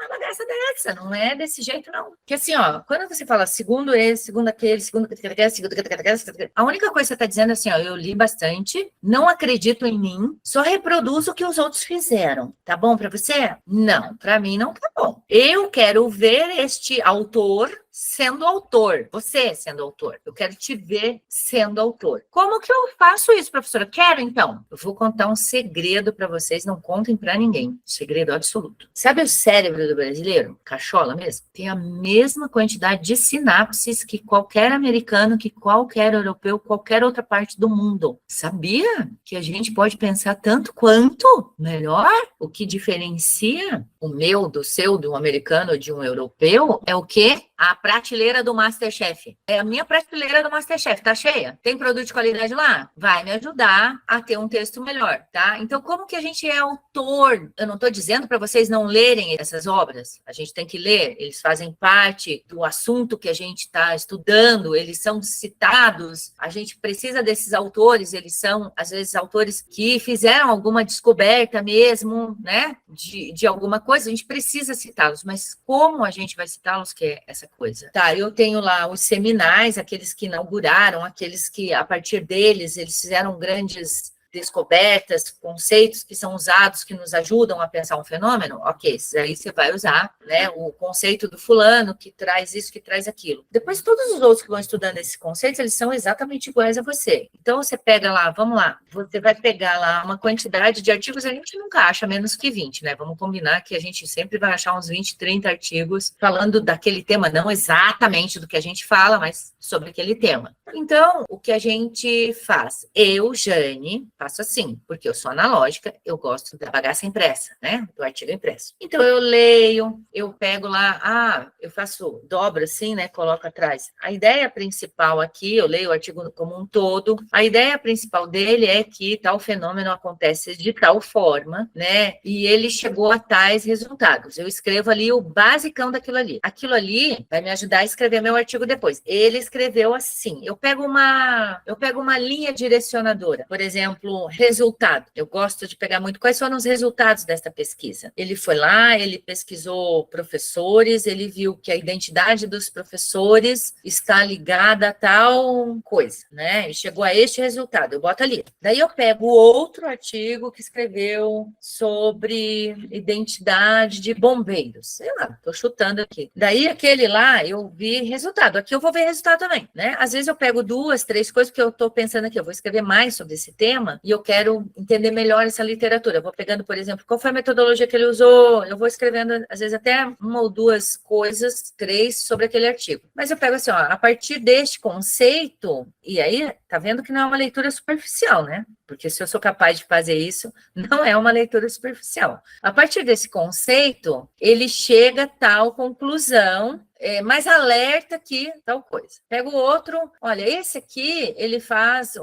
bagaça dessa, não é desse jeito não. Porque assim, ó, quando você fala segundo esse, segundo aquele, segundo aquele, segundo aquele, a única coisa que você está dizendo é assim, ó, eu li bastante, não acredito em mim, só reproduzo o que os outros fizeram. Tá bom para você? Não, para mim não tá bom. Eu quero ver este autor sendo autor, você sendo autor. Eu quero te ver sendo autor. Como que eu faço isso, professora? Quero, então. Eu vou contar um segredo para vocês, não contem para ninguém. Segredo absoluto. Sabe o cérebro do brasileiro? Cachola mesmo? Tem a mesma quantidade de sinapses que qualquer americano, que qualquer europeu, qualquer outra parte do mundo. Sabia que a gente pode pensar tanto quanto melhor? O que diferencia o meu do seu, de um americano, de um europeu, é o quê? A prateleira do MasterChef. É a minha prateleira do MasterChef, tá cheia? Tem produto de qualidade lá? Vai me ajudar a ter um texto melhor, tá? Então, como que a gente é autor? Eu não estou dizendo para vocês não lerem essas obras. A gente tem que ler, eles fazem parte do assunto que a gente está estudando, eles são citados, a gente precisa desses autores, eles são, às vezes, autores que fizeram alguma descoberta mesmo, né? De alguma coisa, a gente precisa citá-los, mas como a gente vai citá-los, que é essa coisa? Tá, eu tenho lá os seminais, aqueles que inauguraram, aqueles que, a partir deles, eles fizeram grandes descobertas, conceitos que são usados, que nos ajudam a pensar um fenômeno, ok, aí você vai usar, né, o conceito do fulano, que traz isso, que traz aquilo. Depois, todos os outros que vão estudando esses conceitos, eles são exatamente iguais a você. Então, você pega lá, vamos lá, você vai pegar lá uma quantidade de artigos, a gente nunca acha menos que 20, né, vamos combinar que a gente sempre vai achar uns 20, 30 artigos falando daquele tema, não exatamente do que a gente fala, mas sobre aquele tema. Então, o que a gente faz? Eu, Jane, faço assim, porque eu sou analógica, eu gosto da bagaça impressa, né? Do artigo impresso. Então, eu leio, eu pego lá, eu faço dobra assim, né? Coloco atrás. A ideia principal aqui, eu leio o artigo como um todo, a ideia principal dele é que tal fenômeno acontece de tal forma, né? E ele chegou a tais resultados. Eu escrevo ali o basicão daquilo ali. Aquilo ali vai me ajudar a escrever meu artigo depois. Ele escreveu assim. Eu pego uma linha direcionadora, por exemplo, resultado. Eu gosto de pegar muito quais foram os resultados desta pesquisa. Ele foi lá, ele pesquisou professores, ele viu que a identidade dos professores está ligada a tal coisa, né? E chegou a este resultado. Eu boto ali. Daí eu pego outro artigo que escreveu sobre identidade de bombeiros. Sei lá, tô chutando aqui. Daí aquele lá eu vi resultado. Aqui eu vou ver resultado também, né? Às vezes eu pego 2, 3 coisas, porque eu estou pensando aqui, eu vou escrever mais sobre esse tema e eu quero entender melhor essa literatura. Eu vou pegando, por exemplo, qual foi a metodologia que ele usou, eu vou escrevendo, às vezes, até 1 ou 2 coisas, 3, sobre aquele artigo. Mas eu pego assim, ó, a partir deste conceito, e aí, tá vendo que não é uma leitura superficial, né? Porque se eu sou capaz de fazer isso, não é uma leitura superficial. A partir desse conceito, ele chega a tal conclusão, mais alerta que tal coisa. Pego o outro, olha, esse aqui, ele faz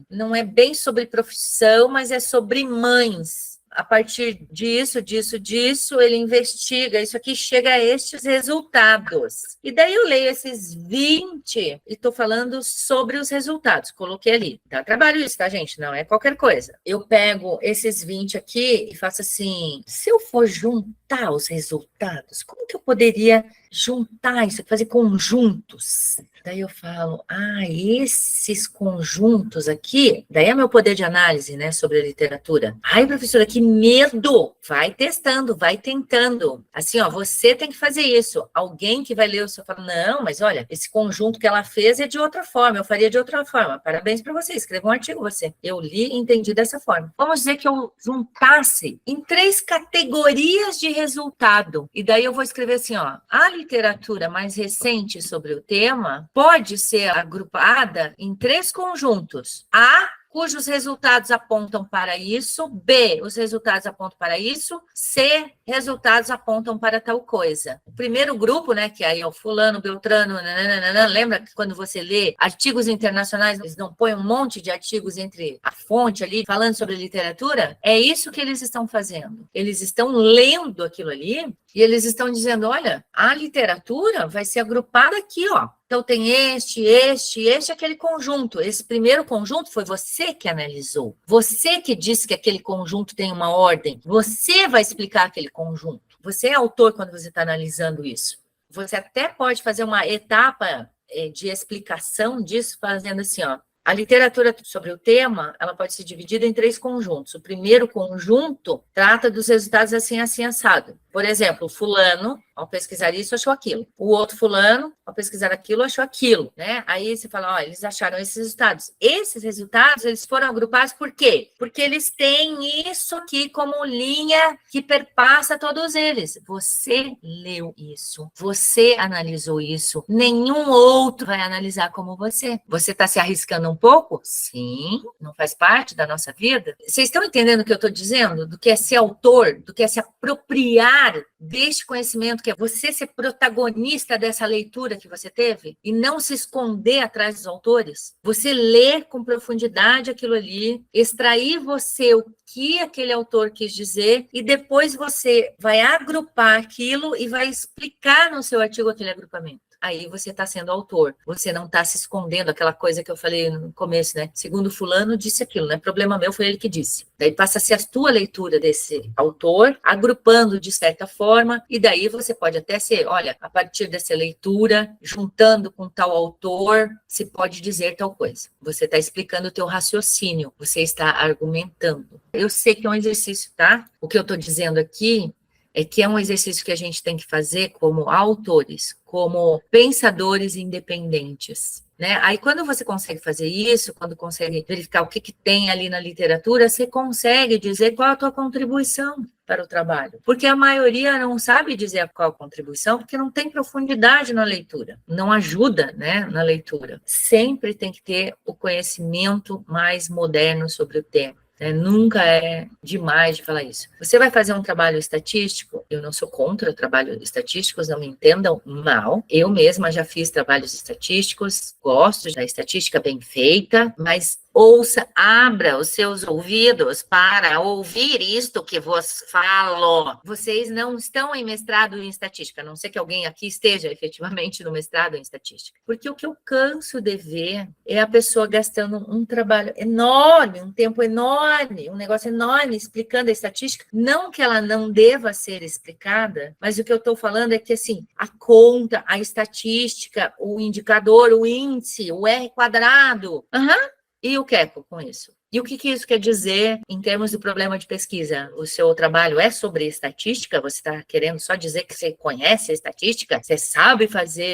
não é bem sobre profissão, mas é sobre mães. A partir disso, ele investiga, isso aqui chega a estes resultados. E daí eu leio esses 20 e estou falando sobre os resultados. Coloquei ali. Dá trabalho isso, tá, gente? Não é qualquer coisa. Eu pego esses 20 aqui e faço assim, se eu for juntar os resultados, como que eu poderia juntar isso, fazer conjuntos? Daí eu falo, esses conjuntos aqui, daí é meu poder de análise, né, sobre a literatura. Ai, professora, que medo! Vai testando, vai tentando. Assim, ó, você tem que fazer isso. Alguém que vai ler o seu fala, não, mas olha, esse conjunto que ela fez é de outra forma, eu faria de outra forma. Parabéns para você, escreva um artigo você. Eu li e entendi dessa forma. Vamos dizer que eu juntasse em 3 categorias de resultado. E daí eu vou escrever assim, ó, a literatura mais recente sobre o tema pode ser agrupada em 3 conjuntos. A, cujos resultados apontam para isso. B, os resultados apontam para isso. C, resultados apontam para tal coisa. O primeiro grupo, né, que aí é o fulano, beltrano, nananana, lembra que quando você lê artigos internacionais, eles não põem um monte de artigos entre a fonte ali, falando sobre literatura? É isso que eles estão fazendo. Eles estão lendo aquilo ali e eles estão dizendo, olha, a literatura vai ser agrupada aqui, ó. Então, tem aquele conjunto. Esse primeiro conjunto foi você que analisou. Você que disse que aquele conjunto tem uma ordem. Você vai explicar aquele conjunto. Você é autor quando você está analisando isso. Você até pode fazer uma etapa de explicação disso, fazendo assim, ó. A literatura sobre o tema, ela pode ser dividida em 3 conjuntos. O primeiro conjunto trata dos resultados assim, assim, assado. Por exemplo, fulano, ao pesquisar isso, achou aquilo. O outro fulano, ao pesquisar aquilo, achou aquilo, né? Aí você fala, ó, eles acharam esses resultados. Esses resultados, eles foram agrupados por quê? Porque eles têm isso aqui como linha que perpassa todos eles. Você leu isso. Você analisou isso. Nenhum outro vai analisar como você. Você está se arriscando um pouco? Sim, não faz parte da nossa vida. Vocês estão entendendo o que eu estou dizendo? Do que é ser autor, do que é se apropriar deste conhecimento, que é você ser protagonista dessa leitura que você teve e não se esconder atrás dos autores. Você ler com profundidade aquilo ali, extrair você o que aquele autor quis dizer e depois você vai agrupar aquilo e vai explicar no seu artigo aquele agrupamento. Aí você está sendo autor, você não está se escondendo, aquela coisa que eu falei no começo, né? Segundo fulano, disse aquilo, não é problema meu, foi ele que disse. Daí passa a ser a tua leitura desse autor, agrupando de certa forma, e daí você pode até ser, olha, a partir dessa leitura, juntando com tal autor, se pode dizer tal coisa. Você está explicando o teu raciocínio, você está argumentando. Eu sei que é um exercício, tá? O que eu estou dizendo aqui é que é um exercício que a gente tem que fazer como autores, como pensadores independentes, né? Aí, quando você consegue fazer isso, quando consegue verificar o que tem ali na literatura, você consegue dizer qual é a tua contribuição para o trabalho. Porque a maioria não sabe dizer qual a contribuição, porque não tem profundidade na leitura, não ajuda, né, na leitura. Sempre tem que ter o conhecimento mais moderno sobre o tema. Nunca é demais de falar isso. Você vai fazer um trabalho estatístico, eu não sou contra trabalhos estatísticos, não me entendam mal. Eu mesma já fiz trabalhos estatísticos, gosto da estatística bem feita, mas ouça, abra os seus ouvidos para ouvir isto que vos falo. Vocês não estão em mestrado em estatística, a não ser que alguém aqui esteja efetivamente no mestrado em estatística. Porque o que eu canso de ver é a pessoa gastando um trabalho enorme, um tempo enorme, um negócio enorme explicando a estatística. Não que ela não deva ser explicada, mas o que eu estou falando é que, assim, a conta, a estatística, o indicador, o índice, o R quadrado, e o que é com isso? E o que isso quer dizer em termos de problema de pesquisa? O seu trabalho é sobre estatística? Você está querendo só dizer que você conhece a estatística? Você sabe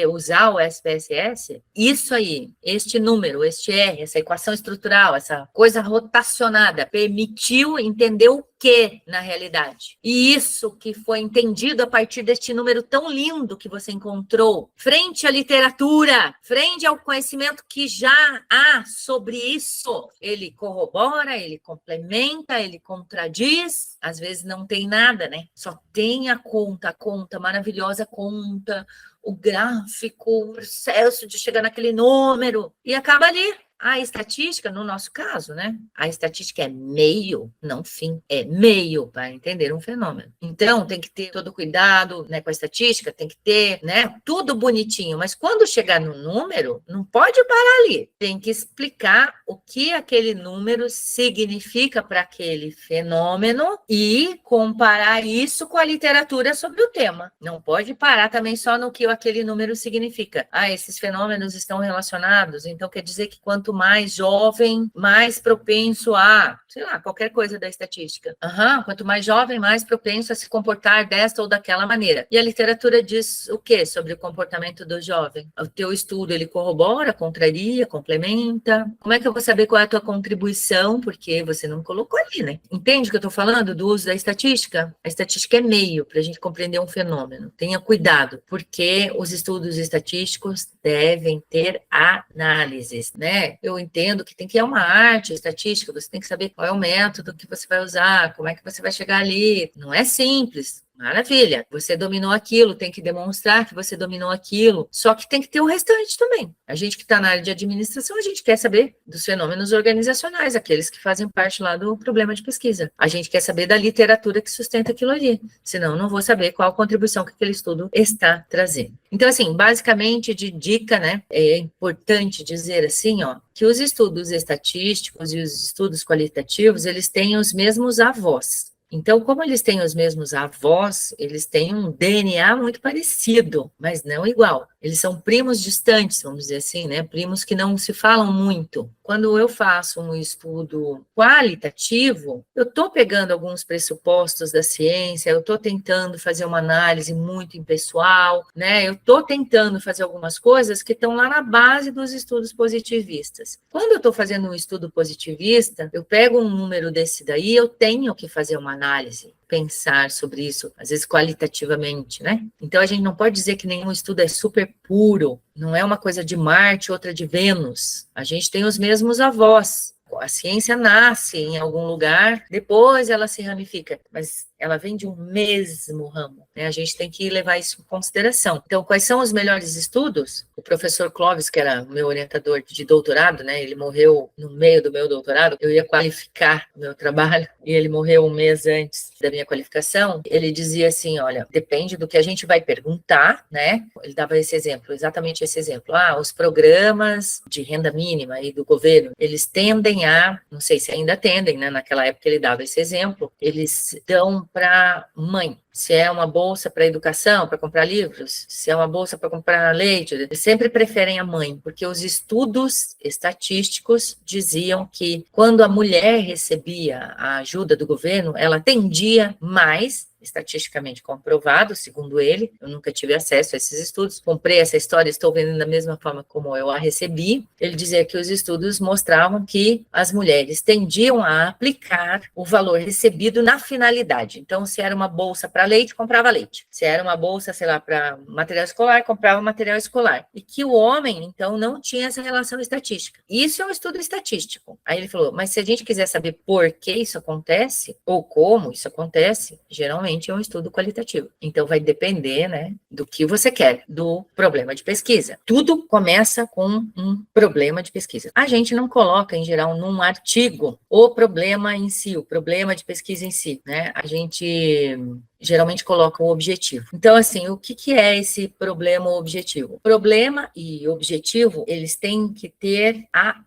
usar o SPSS? Isso aí, este número, este R, essa equação estrutural, essa coisa rotacionada, permitiu entender o que na realidade? E isso que foi entendido a partir deste número tão lindo que você encontrou, frente à literatura, frente ao conhecimento que já há sobre isso, ele corrobora, ele complementa, ele contradiz, às vezes não tem nada, né? Só tem a conta maravilhosa conta, o gráfico, o processo de chegar naquele número, e acaba ali. A estatística, no nosso caso, né? A estatística é meio, não fim, é meio para entender um fenômeno. Então, tem que ter todo cuidado, né, com a estatística, tem que ter, né, tudo bonitinho, mas quando chegar no número, não pode parar ali. Tem que explicar o que aquele número significa para aquele fenômeno e comparar isso com a literatura sobre o tema. Não pode parar também só no que aquele número significa. Esses fenômenos estão relacionados, então quer dizer que quanto mais jovem, mais propenso a, sei lá, qualquer coisa da estatística. Quanto mais jovem, mais propenso a se comportar desta ou daquela maneira. E a literatura diz o quê sobre o comportamento do jovem? O teu estudo, ele corrobora, contraria, complementa? Como é que eu vou saber qual é a tua contribuição? Porque você não colocou ali, né? Entende o que eu estou falando do uso da estatística? A estatística é meio para a gente compreender um fenômeno. Tenha cuidado, porque os estudos estatísticos devem ter análises, né? Eu entendo que tem que ir uma arte estatística, você tem que saber qual é o método que você vai usar, como é que você vai chegar ali. Não é simples. Maravilha, você dominou aquilo, tem que demonstrar que você dominou aquilo, só que tem que ter o restante também. A gente que está na área de administração, a gente quer saber dos fenômenos organizacionais, aqueles que fazem parte lá do problema de pesquisa. A gente quer saber da literatura que sustenta aquilo ali, senão eu não vou saber qual a contribuição que aquele estudo está trazendo. Então, assim, basicamente de dica, né, é importante dizer assim, ó, que os estudos estatísticos e os estudos qualitativos, eles têm os mesmos avós. Então, como eles têm os mesmos avós, eles têm um DNA muito parecido, mas não igual. Eles são primos distantes, vamos dizer assim, né? Primos que não se falam muito. Quando eu faço um estudo qualitativo, eu estou pegando alguns pressupostos da ciência, eu estou tentando fazer uma análise muito impessoal, né? Eu estou tentando fazer algumas coisas que estão lá na base dos estudos positivistas. Quando eu estou fazendo um estudo positivista, eu pego um número desse daí, eu tenho que fazer uma análise, pensar sobre isso, às vezes qualitativamente, né? Então a gente não pode dizer que nenhum estudo é super puro, não é uma coisa de Marte, outra de Vênus. A gente tem os mesmos avós. A ciência nasce em algum lugar, depois ela se ramifica, mas ela vem de um mesmo ramo, né? A gente tem que levar isso em consideração. Então, quais são os melhores estudos? O professor Clóvis, que era meu orientador de doutorado, né? Ele morreu no meio do meu doutorado, eu ia qualificar o meu trabalho, e ele morreu um mês antes da minha qualificação. Ele dizia assim, olha, depende do que a gente vai perguntar, né? Ele dava esse exemplo, exatamente esse exemplo. Os programas de renda mínima aí do governo, eles tendem a, não sei se ainda tendem, né? Naquela época ele dava esse exemplo, eles dão para mãe. Se é uma bolsa para educação, para comprar livros, se é uma bolsa para comprar leite, eles sempre preferem a mãe, porque os estudos estatísticos diziam que quando a mulher recebia a ajuda do governo, ela tendia mais, estatisticamente comprovado, segundo ele, eu nunca tive acesso a esses estudos, comprei essa história, estou vendo da mesma forma como eu a recebi, ele dizia que os estudos mostravam que as mulheres tendiam a aplicar o valor recebido na finalidade. Então, se era uma bolsa para leite, comprava leite. Se era uma bolsa, sei lá, para material escolar, comprava material escolar. E que o homem, então, não tinha essa relação estatística. Isso é um estudo estatístico. Aí ele falou, mas se a gente quiser saber por que isso acontece, ou como isso acontece, geralmente é um estudo qualitativo. Então, vai depender, né, do que você quer, do problema de pesquisa. Tudo começa com um problema de pesquisa. A gente não coloca, em geral, num artigo o problema em si, o problema de pesquisa em si, né? A gente geralmente coloca o objetivo. Então, assim, o que é esse problema ou objetivo? Problema e objetivo, eles têm que ter a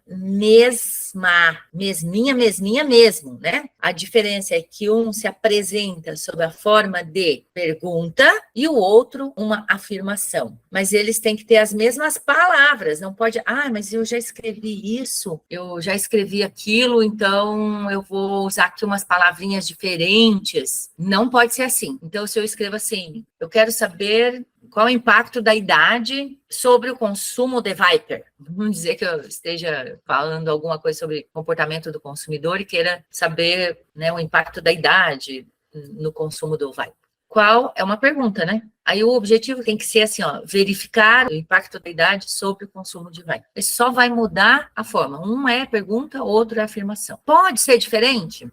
mesminha mesmo, né? A diferença é que um se apresenta sob a forma de pergunta e o outro uma afirmação. Mas eles têm que ter as mesmas palavras, não pode, mas eu já escrevi isso, eu já escrevi aquilo, então eu vou usar aqui umas palavrinhas diferentes. Não pode ser assim. Então, se eu escrevo assim, eu quero saber qual o impacto da idade sobre o consumo de Viper. Vamos dizer que eu esteja falando alguma coisa sobre comportamento do consumidor e queira saber, né, o impacto da idade no consumo do Viper. Qual é uma pergunta, né? Aí o objetivo tem que ser assim, verificar o impacto da idade sobre o consumo de Viper. Isso só vai mudar a forma. Um é pergunta, outro é afirmação. Pode ser diferente?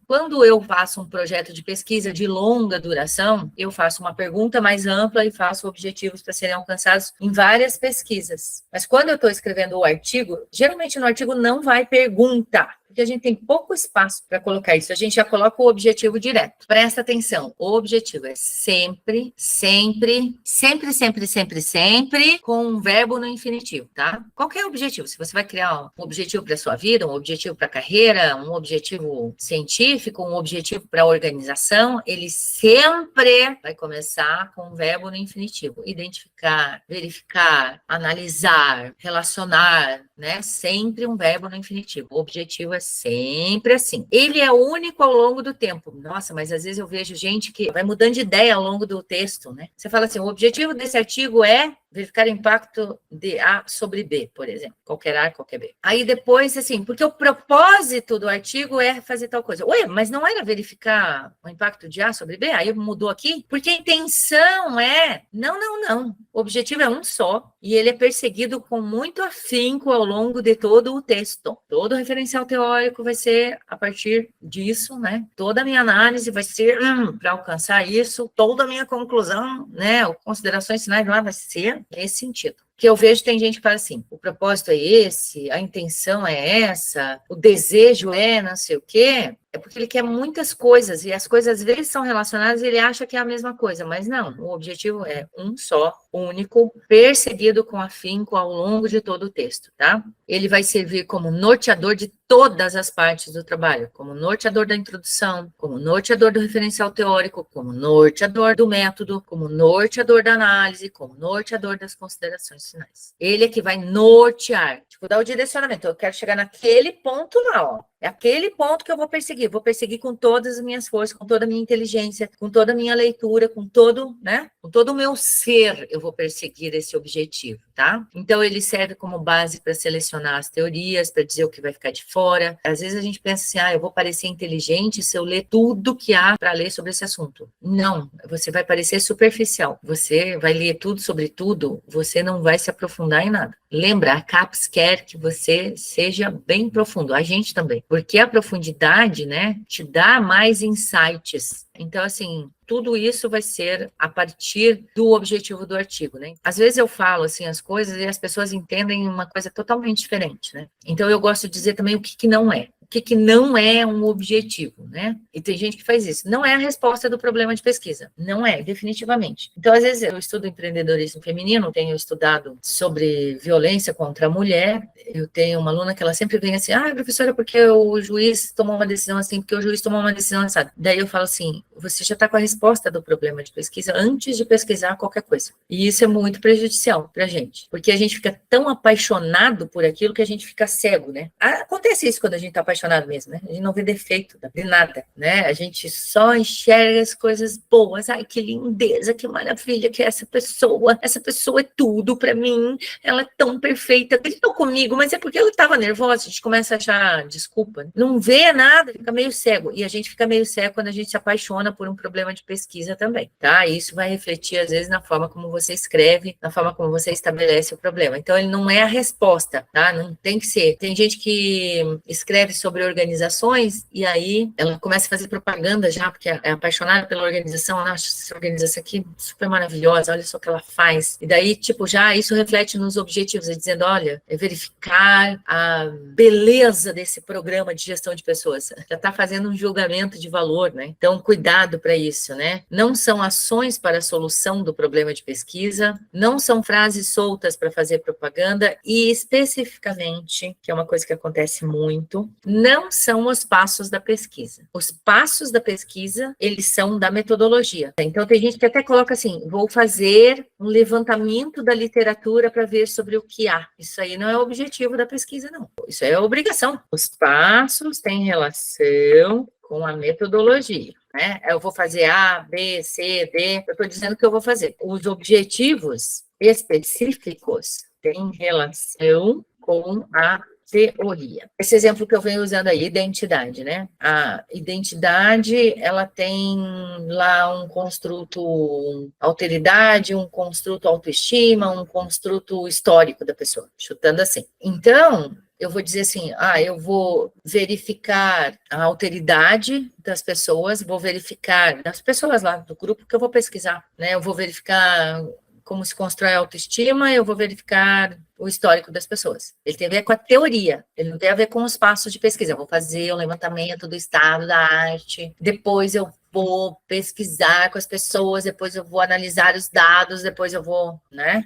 Quando eu faço um projeto de pesquisa de longa duração, eu faço uma pergunta mais ampla e faço objetivos para serem alcançados em várias pesquisas. Mas quando eu estou escrevendo o artigo, geralmente no artigo não vai pergunta, porque a gente tem pouco espaço para colocar isso. A gente já coloca o objetivo direto. Presta atenção, o objetivo é sempre com um verbo no infinitivo, tá? Qualquer objetivo. Se você vai criar um objetivo para a sua vida, um objetivo para a carreira, um objetivo científico, um objetivo para a organização, ele sempre vai começar com um verbo no infinitivo. Identificar, verificar, analisar, relacionar, né? Sempre um verbo no infinitivo. O objetivo é sempre assim. Ele é único ao longo do tempo. Nossa, mas às vezes eu vejo gente que vai mudando de ideia ao longo do texto, né? Você fala assim, o objetivo desse artigo é verificar o impacto de A sobre B, por exemplo, qualquer A, qualquer B. Aí depois, assim, porque o propósito do artigo é fazer tal coisa. Ué, mas não era verificar o impacto de A sobre B? Aí mudou aqui? Porque a intenção é, não. O objetivo é um só e ele é perseguido com muito afinco ao longo de todo o texto. Todo o referencial teórico vai ser a partir disso, né? Toda a minha análise vai ser para alcançar isso, toda a minha conclusão, né? Considerações finais lá vai ser nesse sentido. Que eu vejo, tem gente que fala assim, o propósito é esse, a intenção é essa, o desejo é não sei o quê, é porque ele quer muitas coisas, e as coisas às vezes são relacionadas e ele acha que é a mesma coisa, mas não, o objetivo é um só, único, perseguido com afinco ao longo de todo o texto, tá? Ele vai servir como norteador de todas as partes do trabalho, como norteador da introdução, como norteador do referencial teórico, como norteador do método, como norteador da análise, como norteador das considerações finais. Ele é que vai nortear, tipo, dar o direcionamento. Eu quero chegar naquele ponto lá, ó. É aquele ponto que eu vou perseguir. Vou perseguir com todas as minhas forças, com toda a minha inteligência, com toda a minha leitura, com todo, né? Com todo o meu ser, eu vou perseguir esse objetivo, tá? Então, ele serve como base para selecionar as teorias, para dizer o que vai ficar de fora. Às vezes a gente pensa assim, eu vou parecer inteligente se eu ler tudo que há para ler sobre esse assunto. Não, você vai parecer superficial. Você vai ler tudo sobre tudo, você não vai se aprofundar em nada. Lembra, a CAPES quer que você seja bem profundo, a gente também, porque a profundidade, né, te dá mais insights. Então, assim, tudo isso vai ser a partir do objetivo do artigo, né? Às vezes eu falo, assim, as coisas e as pessoas entendem uma coisa totalmente diferente, né? Então, eu gosto de dizer também o que não é. O que não é um objetivo, né? E tem gente que faz isso. Não é a resposta do problema de pesquisa. Não é, definitivamente. Então, às vezes, eu estudo empreendedorismo feminino, tenho estudado sobre violência contra a mulher. Eu tenho uma aluna que ela sempre vem assim, professora, porque o juiz tomou uma decisão assim, porque o juiz tomou uma decisão assim. Daí eu falo assim, você já está com a resposta do problema de pesquisa antes de pesquisar qualquer coisa. E isso é muito prejudicial para a gente, porque a gente fica tão apaixonado por aquilo que a gente fica cego, né? Acontece isso quando a gente está apaixonado mesmo, né? A gente não vê defeito de nada, né? A gente só enxerga as coisas boas. Ai, que lindeza, que maravilha que é essa pessoa é tudo para mim, ela é tão perfeita, gritou comigo, mas é porque eu estava nervosa, a gente começa a achar desculpa, não vê nada, fica meio cego, e a gente fica meio cego quando a gente se apaixona por um problema de pesquisa também, tá? Isso vai refletir, às vezes, na forma como você escreve, na forma como você estabelece o problema. Então, ele não é a resposta, tá? Não tem que ser. Tem gente que escreve sobre organizações e aí ela começa a fazer propaganda já, porque é apaixonada pela organização, acha essa organização aqui super maravilhosa, olha só o que ela faz. E daí, tipo, já isso reflete nos objetivos, dizendo, olha, é verificar a beleza desse programa de gestão de pessoas. Já está fazendo um julgamento de valor, né? Então, cuidado para isso, né? Não são ações para a solução do problema de pesquisa, não são frases soltas para fazer propaganda e, especificamente, que é uma coisa que acontece muito, não são os passos da pesquisa. Os passos da pesquisa, eles são da metodologia. Então, tem gente que até coloca assim, vou fazer um levantamento da literatura para ver sobre o que há. Isso aí não é o objetivo da pesquisa, não. Isso é obrigação. Os passos têm relação com a metodologia, né? Eu vou fazer A, B, C, D, eu estou dizendo que eu vou fazer. Os objetivos específicos têm relação com a teoria. Esse exemplo que eu venho usando aí, identidade, né? A identidade, ela tem lá um construto alteridade, um construto autoestima, um construto histórico da pessoa, chutando assim. Então, eu vou dizer assim, eu vou verificar a alteridade das pessoas, vou verificar das pessoas lá do grupo que eu vou pesquisar, né? Eu vou verificar como se constrói a autoestima, eu vou verificar o histórico das pessoas. Ele tem a ver com a teoria, ele não tem a ver com os passos de pesquisa. Eu vou fazer o levantamento do estado da arte, depois eu vou pesquisar com as pessoas, depois eu vou analisar os dados, depois eu vou, né?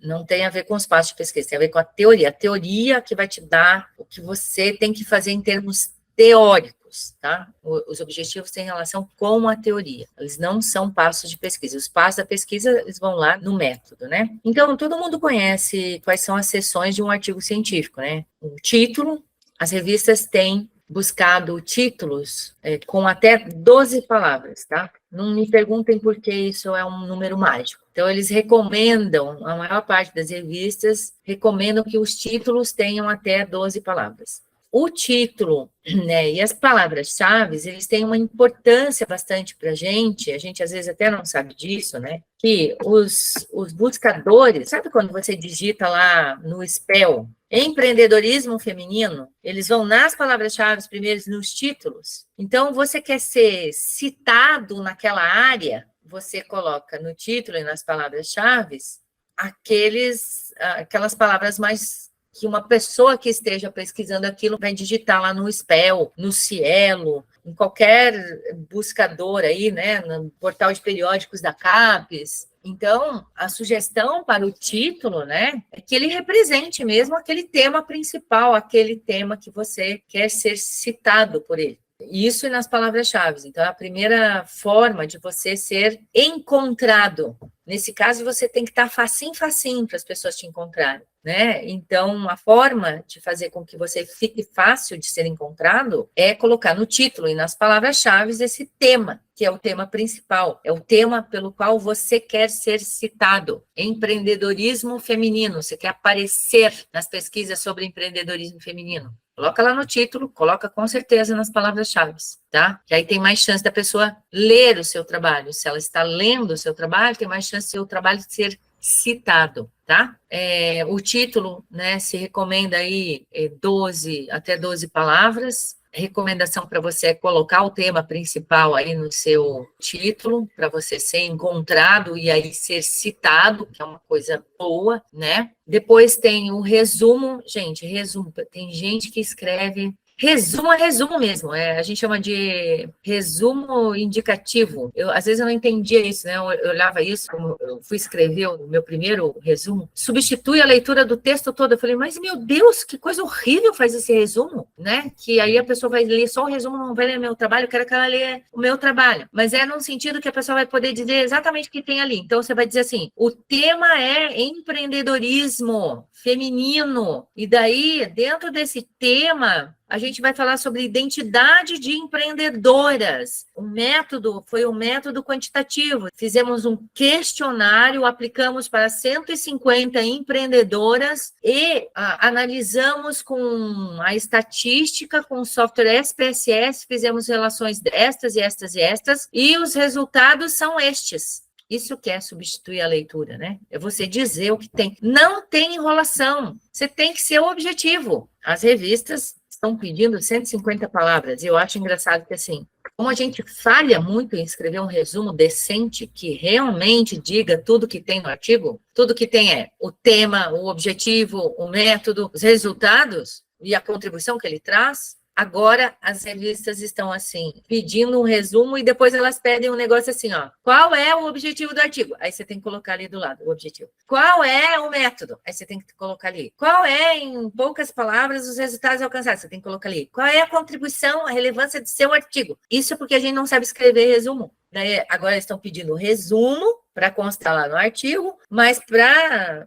Não tem a ver com os passos de pesquisa, tem a ver com a teoria que vai te dar o que você tem que fazer em termos teóricos, tá? Os objetivos têm relação com a teoria, eles não são passos de pesquisa. Os passos da pesquisa, eles vão lá no método, né? Então, todo mundo conhece quais são as seções de um artigo científico, né? O título, as revistas têm buscado títulos com até 12 palavras, tá? Não me perguntem por que isso é um número mágico. Então, eles recomendam, a maior parte das revistas, recomendam que os títulos tenham até 12 palavras. O título, né, e as palavras-chave, eles têm uma importância bastante para a gente às vezes até não sabe disso, né? Que os buscadores, sabe quando você digita lá no spell, empreendedorismo feminino, eles vão nas palavras-chave primeiro nos títulos. Então, você quer ser citado naquela área, você coloca no título e nas palavras-chave aquelas palavras mais que uma pessoa que esteja pesquisando aquilo vai digitar lá no Spell, no Cielo, em qualquer buscador aí, né, no portal de periódicos da CAPES. Então, a sugestão para o título, né, é que ele represente mesmo aquele tema principal, aquele tema que você quer ser citado por ele. Isso nas palavras-chave. Então, a primeira forma de você ser encontrado. Nesse caso, você tem que estar facinho para as pessoas te encontrarem, né? Então, a forma de fazer com que você fique fácil de ser encontrado é colocar no título e nas palavras-chave esse tema, que é o tema principal, é o tema pelo qual você quer ser citado. Empreendedorismo feminino, você quer aparecer nas pesquisas sobre empreendedorismo feminino. Coloca lá no título, coloca com certeza nas palavras-chave, tá? Que aí tem mais chance da pessoa ler o seu trabalho. Se ela está lendo o seu trabalho, tem mais chance do seu trabalho ser citado, tá? O título, né, se recomenda aí até 12 palavras. Recomendação para você é colocar o tema principal aí no seu título, para você ser encontrado e aí ser citado, que é uma coisa boa, né? Depois tem o resumo, gente, resumo, tem gente que escreve resumo é resumo mesmo, a gente chama de resumo indicativo. Às vezes eu não entendia isso, né? Eu olhava isso, como eu fui escrever o meu primeiro resumo, substitui a leitura do texto todo. Eu falei, mas meu Deus, que coisa horrível faz esse resumo, né? Que aí a pessoa vai ler só o resumo, não vai ler meu trabalho, eu quero que ela leia o meu trabalho. Mas é num sentido que a pessoa vai poder dizer exatamente o que tem ali. Então você vai dizer assim, o tema é empreendedorismo feminino, e daí, dentro desse tema, a gente vai falar sobre identidade de empreendedoras. O método foi um método quantitativo. Fizemos um questionário, aplicamos para 150 empreendedoras e analisamos com a estatística, com o software SPSS, fizemos relações destas e estas e estas, e os resultados são estes. Isso que é substituir a leitura, né? É você dizer o que tem. Não tem enrolação. Você tem que ser o objetivo. As revistas estão pedindo 150 palavras. E eu acho engraçado que, assim, como a gente falha muito em escrever um resumo decente que realmente diga tudo que tem no artigo, tudo que tem o tema, o objetivo, o método, os resultados e a contribuição que ele traz. Agora, as revistas estão, assim, pedindo um resumo e depois elas pedem um negócio assim, ó. Qual é o objetivo do artigo? Aí você tem que colocar ali do lado o objetivo. Qual é o método? Aí você tem que colocar ali. Qual é, em poucas palavras, os resultados alcançados? Você tem que colocar ali. Qual é a contribuição, a relevância do seu artigo? Isso é porque a gente não sabe escrever resumo. Daí, agora eles estão pedindo resumo para constar lá no artigo, mas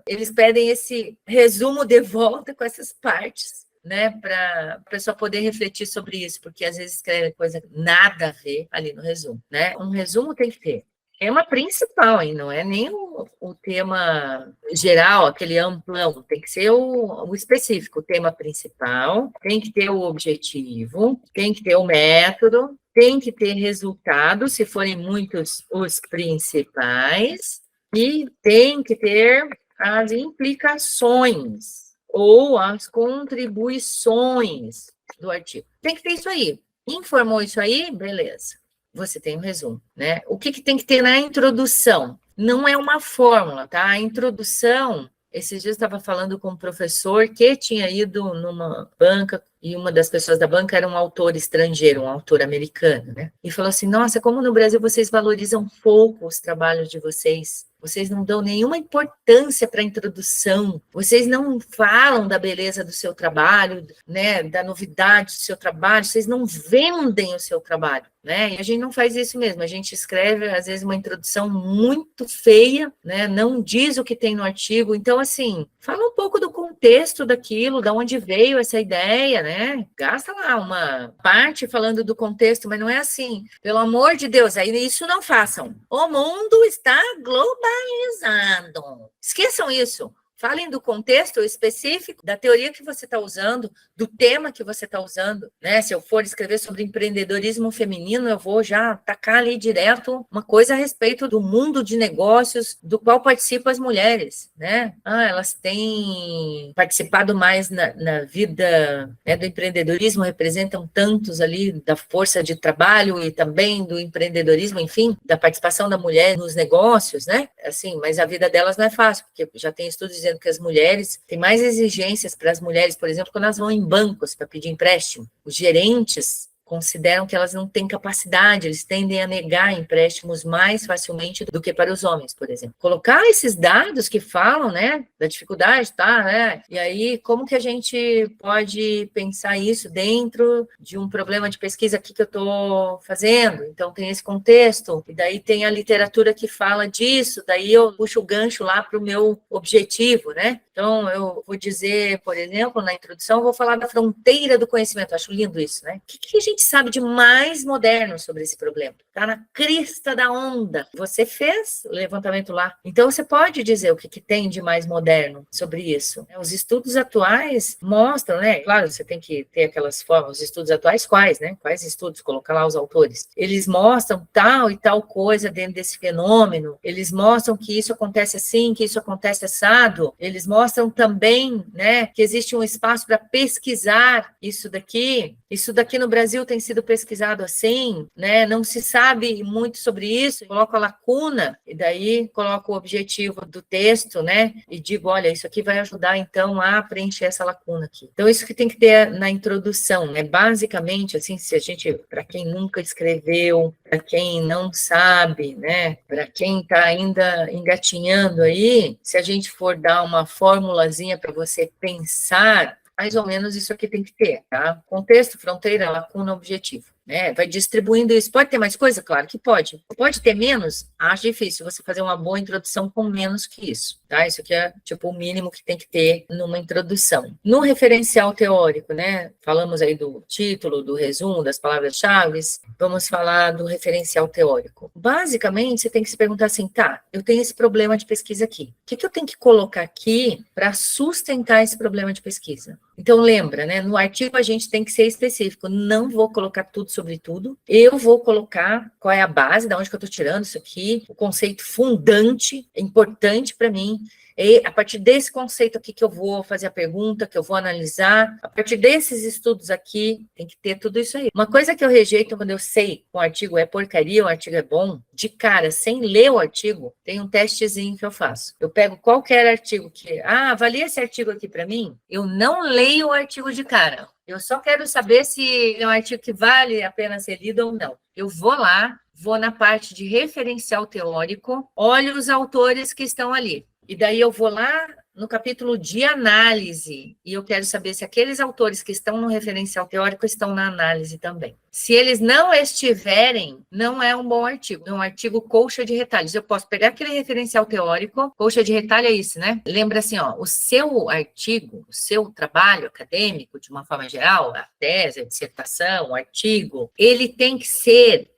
eles pedem esse resumo de volta com essas partes, né, para a pessoa poder refletir sobre isso, porque às vezes escreve coisa nada a ver ali no resumo, né? Um resumo tem que ter tema principal, hein? Não é nem o tema geral, aquele amplão, tem que ser o específico, o tema principal, tem que ter o objetivo, tem que ter o método, tem que ter resultado, se forem muitos os principais, e tem que ter as implicações ou as contribuições do artigo. Tem que ter isso aí. Informou isso aí? Beleza. Você tem um resumo, né? O que tem que ter na introdução? Não é uma fórmula, tá? A introdução, esses dias eu estava falando com um professor que tinha ido numa banca e uma das pessoas da banca era um autor estrangeiro, um autor americano, né? E falou assim, nossa, como no Brasil vocês valorizam pouco os trabalhos de vocês. Vocês não dão nenhuma importância para a introdução, vocês não falam da beleza do seu trabalho, né, da novidade do seu trabalho, vocês não vendem o seu trabalho, né? E a gente não faz isso mesmo, a gente escreve, às vezes, uma introdução muito feia, né, não diz o que tem no artigo, então, assim, fala um pouco do contexto daquilo, de onde veio essa ideia, né? né? Gasta lá uma parte falando do contexto, mas não é assim. Pelo amor de Deus, aí isso não façam. O mundo está globalizado. Esqueçam isso. Falem do contexto específico, da teoria que você está usando, do tema que você está usando, né? Se eu for escrever sobre empreendedorismo feminino, eu vou já tacar ali direto uma coisa a respeito do mundo de negócios do qual participam as mulheres, né? Elas têm participado mais na vida, né, do empreendedorismo, representam tantos ali da força de trabalho e também do empreendedorismo, enfim, da participação da mulher nos negócios, né? Assim, mas a vida delas não é fácil, porque já tem estudos dizendo que as mulheres têm mais exigências para as mulheres, por exemplo, quando elas vão em bancos para pedir empréstimo. Os gerentes consideram que elas não têm capacidade, eles tendem a negar empréstimos mais facilmente do que para os homens, por exemplo. Colocar esses dados que falam, né, da dificuldade, tá, né? E aí, como que a gente pode pensar isso dentro de um problema de pesquisa aqui que eu estou fazendo? Então, tem esse contexto, e daí tem a literatura que fala disso, daí eu puxo o gancho lá para o meu objetivo, né? Então, eu vou dizer, por exemplo, na introdução, eu vou falar da fronteira do conhecimento. Acho lindo isso, né? O que a gente sabe de mais moderno sobre esse problema? Está na crista da onda. Você fez o levantamento lá. Então, você pode dizer o que tem de mais moderno sobre isso. Os estudos atuais mostram, né? Claro, você tem que ter aquelas formas. Os estudos atuais, quais, né? Quais estudos? Colocar lá os autores. Eles mostram tal e tal coisa dentro desse fenômeno. Eles mostram que isso acontece assim, que isso acontece assado. Eles mostram também, né, que existe um espaço para pesquisar isso daqui. Isso daqui no Brasil tem sido pesquisado assim, né? Não se sabe muito sobre isso. Coloco a lacuna e daí coloco o objetivo do texto, né? E digo, olha, isso aqui vai ajudar então a preencher essa lacuna aqui. Então isso que tem que ter na introdução, né? Basicamente, assim, se a gente, para quem nunca escreveu, para quem não sabe, né? Para quem está ainda engatinhando aí, se a gente for dar uma formulazinha para você pensar, mais ou menos isso aqui tem que ter, tá? Contexto, fronteira, lacuna, objetivo. Né? Vai distribuindo isso. Pode ter mais coisa? Claro que pode. Pode ter menos? Acho difícil você fazer uma boa introdução com menos que isso, tá? Isso aqui é, tipo, o mínimo que tem que ter numa introdução. No referencial teórico, né? Falamos aí do título, do resumo, das palavras-chave. Vamos falar do referencial teórico. Basicamente, você tem que se perguntar assim, tá, eu tenho esse problema de pesquisa aqui. O que eu tenho que colocar aqui para sustentar esse problema de pesquisa? Então, lembra, né? No artigo a gente tem que ser específico. Não vou colocar tudo sobre tudo. Eu vou colocar qual é a base, de onde que eu estou tirando isso aqui, o conceito fundante, importante para mim. E a partir desse conceito aqui que eu vou fazer a pergunta, que eu vou analisar, a partir desses estudos aqui, tem que ter tudo isso aí. Uma coisa que eu rejeito quando eu sei que um artigo é porcaria, um artigo é bom, de cara, sem ler o artigo, tem um testezinho que eu faço. Eu pego qualquer artigo que, avalia esse artigo aqui para mim, eu não leio o artigo de cara. Eu só quero saber se é um artigo que vale a pena ser lido ou não. Eu vou lá, vou na parte de referencial teórico, olho os autores que estão ali. E daí eu vou lá no capítulo de análise, e eu quero saber se aqueles autores que estão no referencial teórico estão na análise também. Se eles não estiverem, não é um bom artigo, é um artigo colcha de retalhos. Eu posso pegar aquele referencial teórico, colcha de retalho é isso, né? Lembra assim, ó, o seu artigo, o seu trabalho acadêmico, de uma forma geral, a tese, a dissertação, o artigo, ele tem que ser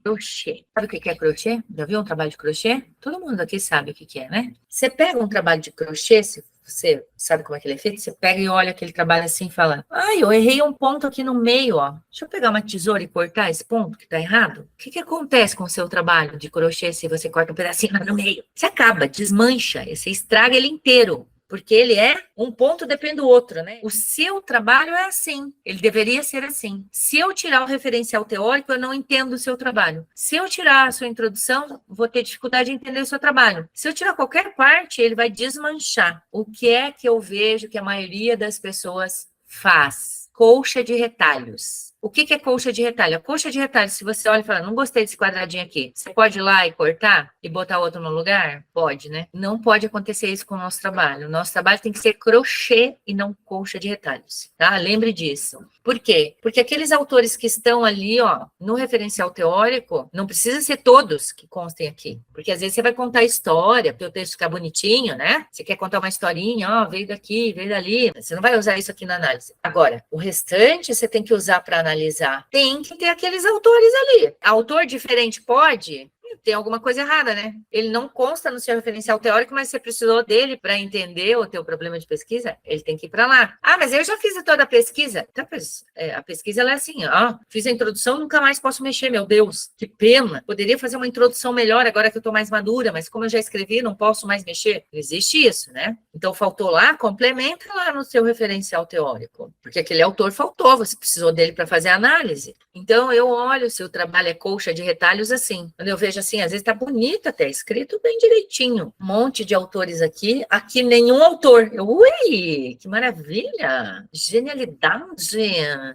crochê. Sabe o que é crochê? Já viu um trabalho de crochê? Todo mundo aqui sabe o que é, né? Você pega um trabalho de crochê, se você sabe como é que ele é feito, você pega e olha aquele trabalho assim e fala, eu errei um ponto aqui no meio, ó. Deixa eu pegar uma tesoura e cortar esse ponto que tá errado. O que acontece com o seu trabalho de crochê se você corta um pedacinho lá no meio? Você acaba, desmancha, você estraga ele inteiro. Porque ele é um ponto depende do outro, né? O seu trabalho é assim, ele deveria ser assim. Se eu tirar o referencial teórico, eu não entendo o seu trabalho. Se eu tirar a sua introdução, vou ter dificuldade de entender o seu trabalho. Se eu tirar qualquer parte, ele vai desmanchar. O que é que eu vejo que a maioria das pessoas faz? Colcha de retalhos. O que é colcha de retalho? A colcha de retalho, se você olha e fala, não gostei desse quadradinho aqui, você pode ir lá e cortar e botar outro no lugar? Pode, né? Não pode acontecer isso com o nosso trabalho. O nosso trabalho tem que ser crochê e não colcha de retalhos, tá? Lembre disso. Por quê? Porque aqueles autores que estão ali, ó, no referencial teórico, não precisa ser todos que constem aqui. Porque às vezes você vai contar história, para o texto ficar bonitinho, né? Você quer contar uma historinha, ó, veio daqui, veio dali. Você não vai usar isso aqui na análise. Agora, o restante você tem que usar para analisar. Tem que ter aqueles autores ali. Autor diferente pode? Tem alguma coisa errada, né? Ele não consta no seu referencial teórico, mas você precisou dele para entender o teu problema de pesquisa, ele tem que ir para lá. Ah, mas eu já fiz toda a pesquisa. Então, a pesquisa ela é assim, ó, fiz a introdução, nunca mais posso mexer, meu Deus, que pena. Poderia fazer uma introdução melhor agora que eu estou mais madura, mas como eu já escrevi, não posso mais mexer. Não existe isso, né? Então, faltou lá, complementa lá no seu referencial teórico, porque aquele autor faltou, você precisou dele para fazer a análise. Então, eu olho se o trabalho é colcha de retalhos assim. Quando eu vejo assim, às vezes tá bonito até, escrito bem direitinho. Um monte de autores aqui nenhum autor. Ui, que maravilha! Genialidade!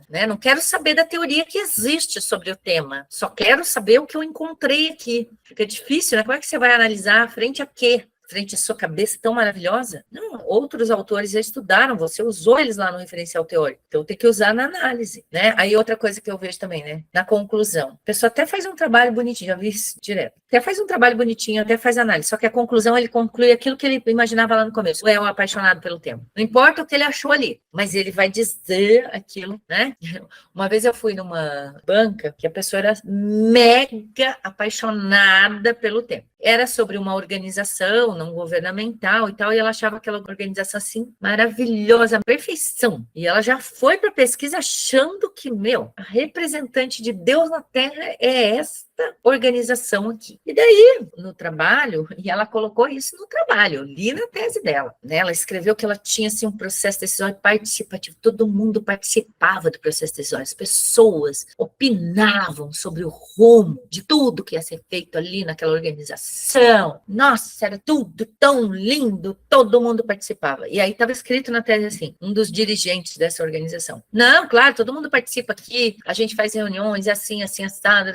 Né? Não quero saber da teoria que existe sobre o tema, só quero saber o que eu encontrei aqui. Fica difícil, né? Como é que você vai analisar frente a quê? Frente à sua cabeça tão maravilhosa? Não, outros autores já estudaram, você usou eles lá no referencial teórico, então tem que usar na análise, né? Aí outra coisa que eu vejo também, né? Na conclusão. A pessoa até faz um trabalho bonitinho, já vi isso direto. Até faz um trabalho bonitinho, até faz análise, só que a conclusão ele conclui aquilo que ele imaginava lá no começo. É um apaixonado pelo tema. Não importa o que ele achou ali, mas ele vai dizer aquilo, né? Uma vez eu fui numa banca que a pessoa era mega apaixonada pelo tema. Era sobre uma organização não governamental e tal, e ela achava aquela organização assim maravilhosa, perfeição. E ela já foi para a pesquisa achando que, a representante de Deus na Terra é esta organização aqui. E daí, no trabalho, e ela colocou isso no trabalho, eu li na tese dela, né? Ela escreveu que ela tinha assim, um processo decisório participativo, todo mundo participava do processo decisório, as pessoas opinavam sobre o rumo de tudo que ia ser feito ali naquela organização. Nossa, era tudo tão lindo, todo mundo participava. E aí estava escrito na tese assim, um dos dirigentes dessa organização. Não, claro, todo mundo participa aqui, a gente faz reuniões, assim, assado.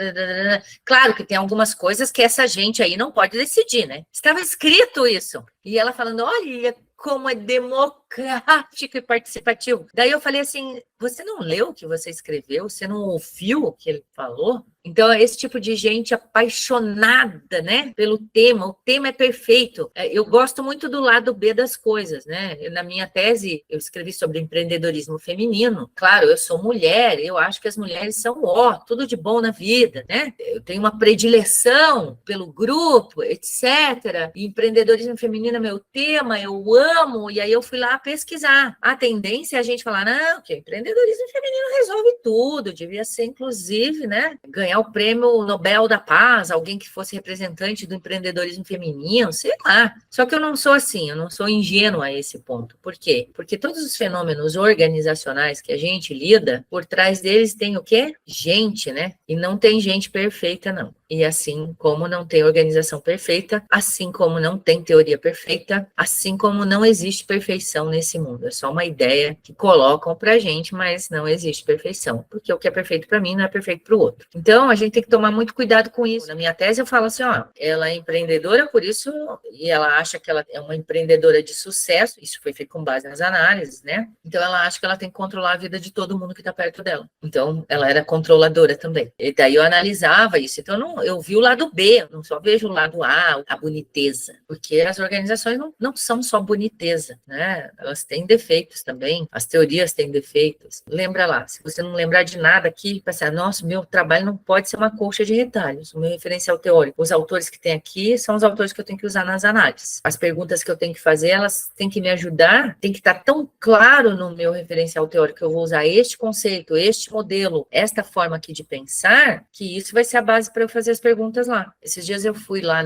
Claro que tem algumas coisas que essa gente aí não pode decidir, né? Estava escrito isso. E ela falando, olha como é democrático e participativo. Daí eu falei assim, você não leu o que você escreveu? Você não ouviu o que ele falou? Então, é esse tipo de gente apaixonada, né, pelo tema. O tema é perfeito. Eu gosto muito do lado B das coisas, né? Na minha tese, eu escrevi sobre empreendedorismo feminino. Claro, eu sou mulher, eu acho que as mulheres são, tudo de bom na vida, né? Eu tenho uma predileção pelo grupo, etc. E empreendedorismo feminino é meu tema, eu amo, e aí eu fui lá pesquisar. A tendência é a gente falar, não, que empreendedorismo feminino resolve tudo, devia ser, inclusive, né, ganhar o prêmio Nobel da Paz, alguém que fosse representante do empreendedorismo feminino, sei lá. Só que eu não sou assim, eu não sou ingênua a esse ponto. Por quê? Porque todos os fenômenos organizacionais que a gente lida, por trás deles tem o quê? Gente, né? E não tem gente perfeita, não. E assim como não tem organização perfeita, assim como não tem teoria perfeita, assim como não existe perfeição nesse mundo. É só uma ideia que colocam pra gente, mas não existe perfeição. Porque o que é perfeito para mim não é perfeito para o outro. Então, a gente tem que tomar muito cuidado com isso. Na minha tese, eu falo assim, ela é empreendedora, por isso, e ela acha que ela é uma empreendedora de sucesso, isso foi feito com base nas análises, né? Então, ela acha que ela tem que controlar a vida de todo mundo que está perto dela. Então, ela era controladora também. E daí eu analisava isso. Então, eu vi o lado B, eu não só vejo o lado A, a boniteza, porque as organizações não são só boniteza, né? Elas têm defeitos também, as teorias têm defeitos. Lembra lá, se você não lembrar de nada aqui, pensar, nossa, meu trabalho não pode ser uma colcha de retalhos, o meu referencial teórico, os autores que tem aqui são os autores que eu tenho que usar nas análises. As perguntas que eu tenho que fazer, elas têm que me ajudar, tem que estar tão claro no meu referencial teórico que eu vou usar este conceito, este modelo, esta forma aqui de pensar, que isso vai ser a base para eu fazer as perguntas lá. Esses dias eu fui lá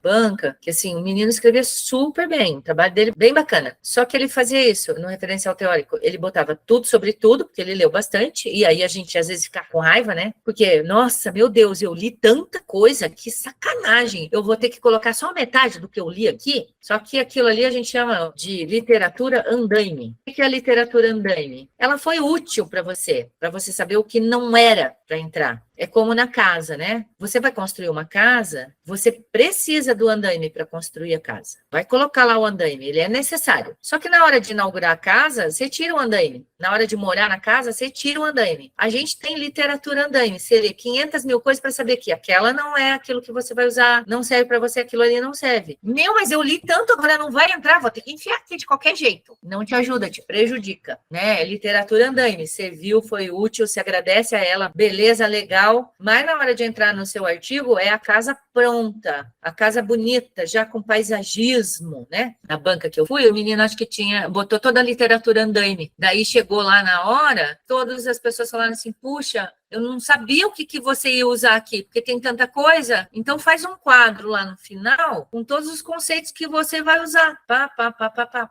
banca, que assim, o menino escrevia super bem, o trabalho dele bem bacana. Só que ele fazia isso no referencial teórico, ele botava tudo sobre tudo, porque ele leu bastante, e aí a gente às vezes fica com raiva, né? Porque, nossa, meu Deus, eu li tanta coisa, que sacanagem, eu vou ter que colocar só metade do que eu li aqui, só que aquilo ali a gente chama de literatura andaime. O que é a literatura andaime? Ela foi útil para você saber o que não era para entrar. É como na casa, né? Você vai construir uma casa, você precisa do andaime para construir a casa. Vai colocar lá o andaime, ele é necessário. Só que na hora de inaugurar a casa, você tira o andaime. Na hora de morar na casa, você tira o andaime. A gente tem literatura andaime. Você lê 500 mil coisas para saber que aquela não é aquilo que você vai usar, não serve para você, aquilo ali não serve. Meu, mas eu li tanto, agora não vai entrar, vou ter que enfiar aqui de qualquer jeito. Não te ajuda, te prejudica, né? É literatura andaime. Você viu, foi útil, se agradece a ela, beleza, legal. Mas na hora de entrar no seu artigo, é a casa pronta, a casa bonita, já com paisagismo, né? Na banca que eu fui, o menino acho que botou toda a literatura andaime. Daí chegou lá na hora, todas as pessoas falaram assim, puxa, eu não sabia o que você ia usar aqui, porque tem tanta coisa. Então faz um quadro lá no final com todos os conceitos que você vai usar.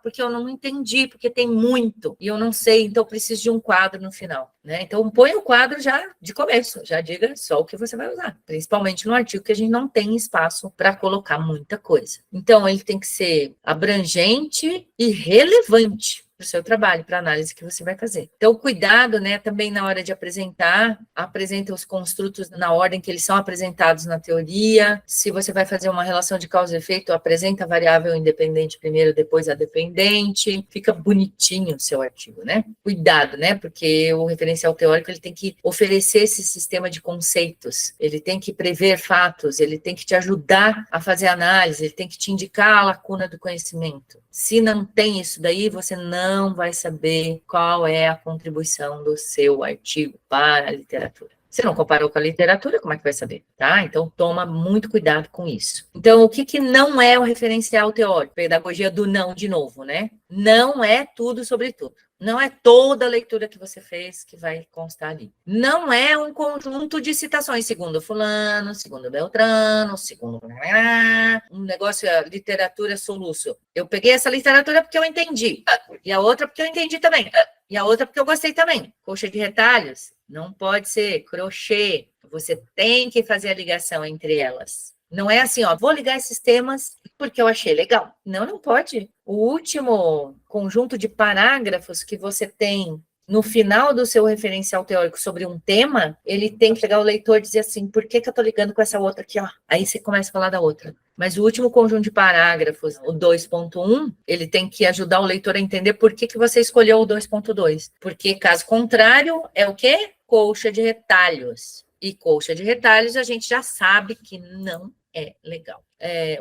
Porque eu não entendi, porque tem muito e eu não sei, então eu preciso de um quadro no final, né? Então põe o quadro já de começo, já diga só o que você vai usar, principalmente no artigo que a gente não tem espaço para colocar muita coisa. Então ele tem que ser abrangente e relevante para o seu trabalho, para a análise que você vai fazer. Então, cuidado, né, também na hora de apresentar, apresenta os construtos na ordem que eles são apresentados na teoria. Se você vai fazer uma relação de causa e efeito, apresenta a variável independente primeiro, depois a dependente. Fica bonitinho o seu artigo, né? Cuidado, né, porque o referencial teórico ele tem que oferecer esse sistema de conceitos, ele tem que prever fatos, ele tem que te ajudar a fazer análise, ele tem que te indicar a lacuna do conhecimento. Se não tem isso daí, você não vai saber qual é a contribuição do seu artigo para a literatura. Se não comparou com a literatura, como é que vai saber? Tá? Então, toma muito cuidado com isso. Então, o que não é o referencial teórico? Pedagogia do não, de novo, né? Não é tudo sobre tudo. Não é toda a leitura que você fez que vai constar ali. Não é um conjunto de citações, segundo fulano, segundo Beltrano, segundo... Um negócio, a literatura soluço. Eu peguei essa literatura porque eu entendi. E a outra porque eu entendi também. E a outra porque eu gostei também. Coxa de retalhos. Não pode ser crochê. Você tem que fazer a ligação entre elas. Não é assim, ó, vou ligar esses temas porque eu achei legal. Não, não pode. O último conjunto de parágrafos que você tem no final do seu referencial teórico sobre um tema, ele tem que pegar o leitor e dizer assim, por que eu estou ligando com essa outra aqui, ó? Aí você começa a falar da outra. Mas o último conjunto de parágrafos, o 2.1, ele tem que ajudar o leitor a entender por que você escolheu o 2.2. Porque, caso contrário, é o quê? Colcha de retalhos. E colcha de retalhos a gente já sabe que não é legal.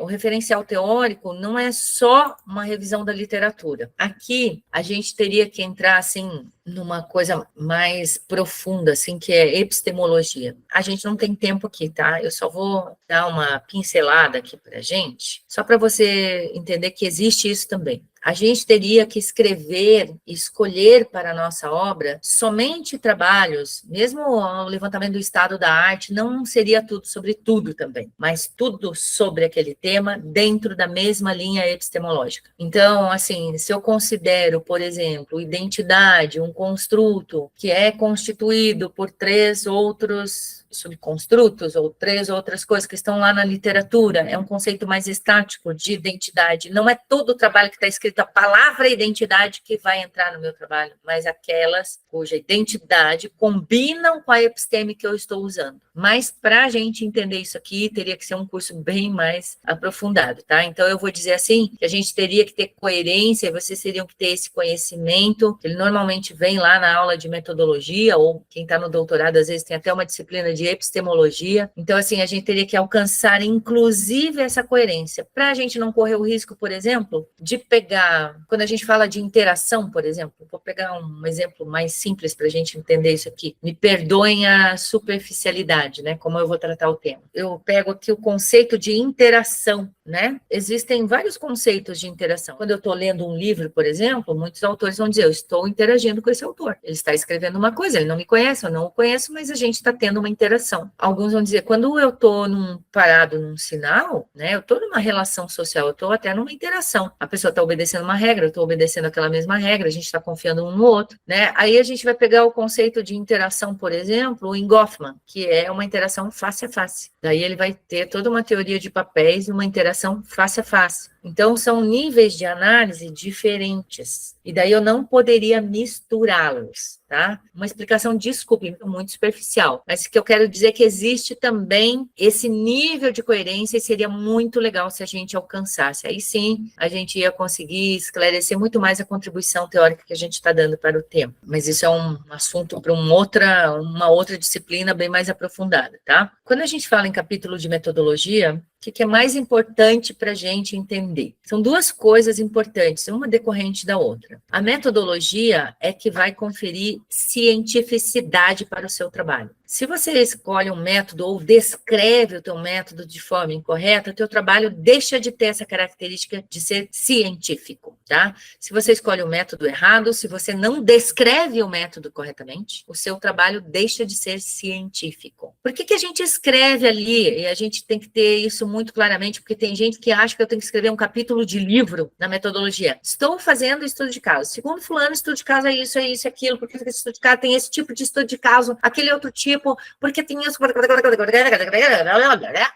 O referencial teórico não é só uma revisão da literatura. Aqui, a gente teria que entrar, assim, numa coisa mais profunda, assim, que é epistemologia. A gente não tem tempo aqui, tá? Eu só vou dar uma pincelada aqui para a gente, só para você entender que existe isso também. A gente teria que escrever, escolher para a nossa obra somente trabalhos, mesmo o levantamento do estado da arte, não seria tudo sobre tudo também, mas tudo sobre aquele tema dentro da mesma linha epistemológica. Então, assim, se eu considero, por exemplo, identidade, um construto que é constituído por 3 outros subconstrutos ou 3 outras coisas que estão lá na literatura, é um conceito mais estático de identidade. Não é todo o trabalho que está escrito a palavra identidade que vai entrar no meu trabalho, mas aquelas cuja identidade combinam com a episteme que eu estou usando. Mas para a gente entender isso aqui, teria que ser um curso bem mais aprofundado, tá? Então eu vou dizer assim, que a gente teria que ter coerência, vocês teriam que ter esse conhecimento, ele normalmente vem lá na aula de metodologia, ou quem está no doutorado, às vezes tem até uma disciplina de epistemologia. Então, assim, a gente teria que alcançar, inclusive, essa coerência, para a gente não correr o risco, por exemplo, de pegar, quando a gente fala de interação, por exemplo, vou pegar um exemplo mais simples para a gente entender isso aqui. Me perdoem a superficialidade, né? Como eu vou tratar o tema. Eu pego aqui o conceito de interação. né? Existem vários conceitos de interação. Quando eu estou lendo um livro, por exemplo, muitos autores vão dizer, eu estou interagindo com esse autor. Ele está escrevendo uma coisa, ele não me conhece, eu não o conheço, mas a gente está tendo uma interação. Alguns vão dizer, quando eu estou parado num sinal, né? Eu estou numa relação social, eu estou até numa interação. A pessoa está obedecendo uma regra, eu estou obedecendo aquela mesma regra, a gente está confiando um no outro, né? Aí a gente vai pegar o conceito de interação, por exemplo, em Goffman, que é uma interação face a face. Daí ele vai ter toda uma teoria de papéis e uma interação face a face. Então, são níveis de análise diferentes. E daí eu não poderia misturá-los, tá? Uma explicação, desculpe, muito superficial. Mas o que eu quero dizer é que existe também esse nível de coerência e seria muito legal se a gente alcançasse. Aí sim, a gente ia conseguir esclarecer muito mais a contribuição teórica que a gente está dando para o tema. Mas isso é um assunto para uma outra disciplina bem mais aprofundada, tá? Quando a gente fala em capítulo de metodologia, o que é mais importante para a gente entender? São duas coisas importantes, uma decorrente da outra. A metodologia é que vai conferir cientificidade para o seu trabalho. Se você escolhe um método ou descreve o teu método de forma incorreta, o teu trabalho deixa de ter essa característica de ser científico, tá? Se você escolhe o método errado, se você não descreve o método corretamente, o seu trabalho deixa de ser científico. Por que a gente escreve ali? E a gente tem que ter isso muito claramente, porque tem gente que acha que eu tenho que escrever um capítulo de livro na metodologia. Estou fazendo estudo de caso. Segundo fulano, estudo de caso é isso, aquilo, porque esse estudo de caso tem esse tipo de estudo de caso, aquele outro tipo, porque tem isso.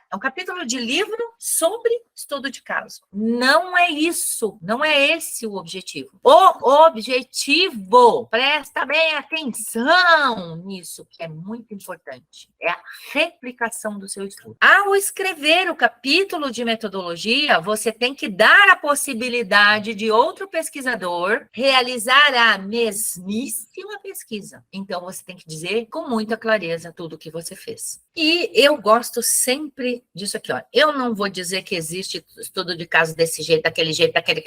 É um capítulo de livro sobre estudo de caso. Não é isso, não é esse o objetivo. O objetivo, presta bem atenção nisso, que é muito importante, é a replicação do seu estudo. Ao escrever o capítulo de metodologia, você tem que dar a possibilidade de outro pesquisador realizar a mesmíssima pesquisa. Então, você tem que dizer com muita clareza tudo o que você fez. E eu gosto sempre disso aqui, ó. Eu não vou dizer que existe estudo de caso desse jeito, daquele jeito, daquele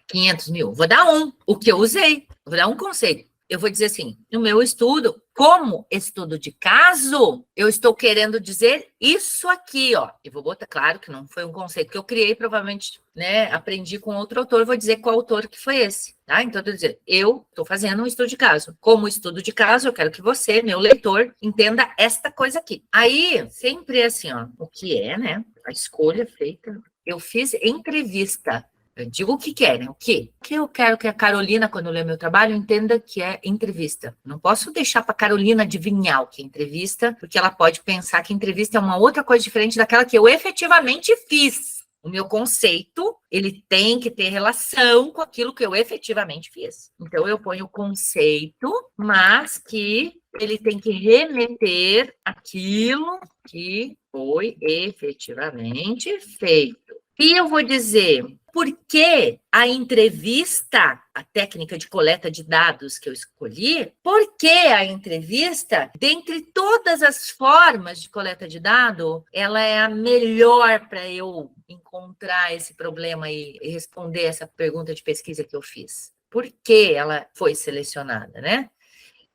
500 mil. Vou dar o que eu usei. Vou dar um conceito. Eu vou dizer assim, no meu estudo, como estudo de caso, eu estou querendo dizer isso aqui, ó. E vou botar, claro que não foi um conceito que eu criei, provavelmente, né, aprendi com outro autor, vou dizer qual autor que foi esse, tá? Então, eu vou dizer, eu estou fazendo um estudo de caso. Como estudo de caso, eu quero que você, meu leitor, entenda esta coisa aqui. Aí, sempre é assim, ó, o que é, né, a escolha feita. Eu fiz entrevista. Eu digo o que é, né? O que eu quero que a Carolina, quando lê meu trabalho, entenda que é entrevista. Não posso deixar para a Carolina adivinhar o que é entrevista, porque ela pode pensar que entrevista é uma outra coisa diferente daquela que eu efetivamente fiz. O meu conceito, ele tem que ter relação com aquilo que eu efetivamente fiz. Então, eu ponho o conceito, mas que ele tem que remeter àquilo que foi efetivamente feito. E eu vou dizer, por que a entrevista, a técnica de coleta de dados que eu escolhi, por que a entrevista, dentre todas as formas de coleta de dado, ela é a melhor para eu encontrar esse problema e responder essa pergunta de pesquisa que eu fiz? Por que ela foi selecionada, né?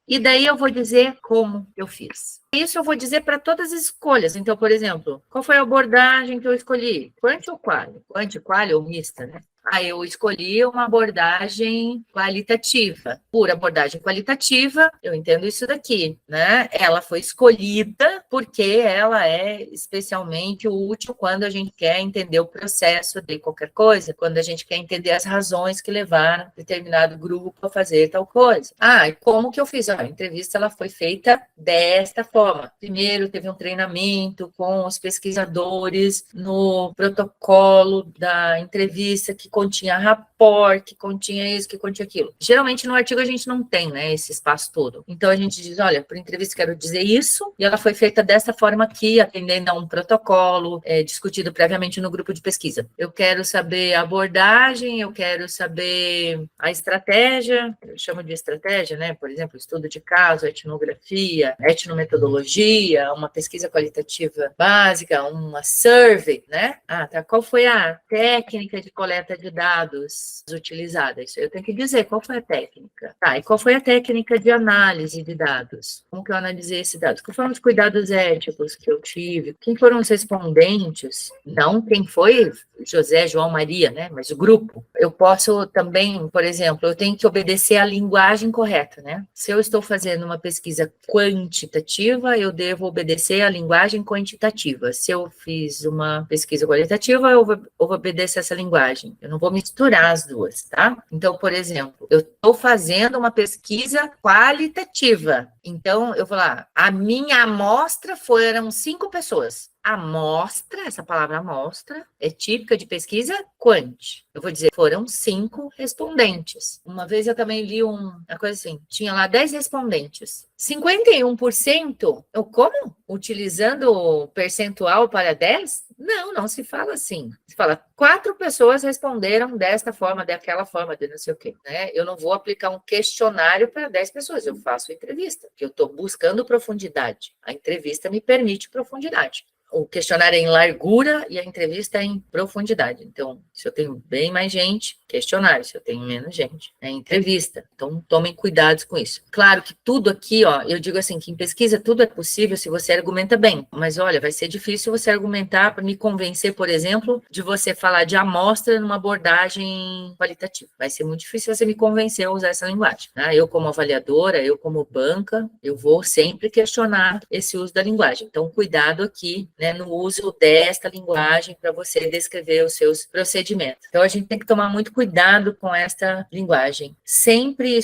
E daí eu vou dizer como eu fiz. Isso eu vou dizer para todas as escolhas. Então, por exemplo, qual foi a abordagem que eu escolhi? Quant ou qual? Quant, qual ou mista, né? Aí eu escolhi uma abordagem qualitativa. Por abordagem qualitativa, eu entendo isso daqui, né? Ela foi escolhida porque ela é especialmente útil quando a gente quer entender o processo de qualquer coisa, quando a gente quer entender as razões que levaram determinado grupo a fazer tal coisa. Ah, e como que eu fiz? A entrevista ela foi feita desta forma. Primeiro, teve um treinamento com os pesquisadores no protocolo da entrevista que continha rapport, que continha isso, que continha aquilo. Geralmente no artigo a gente não tem, né, esse espaço todo. Então a gente diz, olha, por entrevista quero dizer isso, e ela foi feita dessa forma aqui, atendendo a um protocolo discutido previamente no grupo de pesquisa. Eu quero saber a abordagem, eu quero saber a estratégia, eu chamo de estratégia, né, por exemplo, estudo de caso, etnografia, etnometodologia, metodologia, uma pesquisa qualitativa básica, uma survey, né? Tá. Qual foi a técnica de coleta de dados utilizada? Isso eu tenho que dizer qual foi a técnica. Tá, e qual foi a técnica de análise de dados? Como que eu analisei esses dados? Quais foram os cuidados éticos que eu tive? Quem foram os respondentes? Não quem foi José, João, Maria, né? Mas o grupo. Eu posso também, por exemplo, eu tenho que obedecer à linguagem correta, né? Se eu estou fazendo uma pesquisa quantitativa, eu devo obedecer à linguagem quantitativa. Se eu fiz uma pesquisa qualitativa, eu vou obedecer essa linguagem. Eu não vou misturar as duas, tá? Então, por exemplo, eu estou fazendo uma pesquisa qualitativa. Então, eu vou lá, a minha amostra foram 5 pessoas. Amostra, essa palavra amostra, é típica de pesquisa quant. Eu vou dizer, foram 5 respondentes. Uma vez eu também li uma coisa assim, tinha lá 10 respondentes. 51%, eu como? Utilizando o percentual para 10? Não se fala assim. Se fala, 4 pessoas responderam desta forma, daquela forma, de não sei o quê, né? Eu não vou aplicar um questionário para 10 pessoas, eu faço entrevista, porque eu estou buscando profundidade. A entrevista me permite profundidade. O questionário é em largura e a entrevista é em profundidade. Então, se eu tenho bem mais gente, questionário. Se eu tenho menos gente, é entrevista. Então, tomem cuidados com isso. Claro que tudo aqui, eu digo assim, que em pesquisa tudo é possível se você argumenta bem. Mas, olha, vai ser difícil você argumentar para me convencer, por exemplo, de você falar de amostra numa abordagem qualitativa. Vai ser muito difícil você me convencer a usar essa linguagem. Tá? Eu, como avaliadora, eu, como banca, eu vou sempre questionar esse uso da linguagem. Então, cuidado aqui, né, no uso desta linguagem para você descrever os seus procedimentos. Então, a gente tem que tomar muito cuidado com esta linguagem. Sempre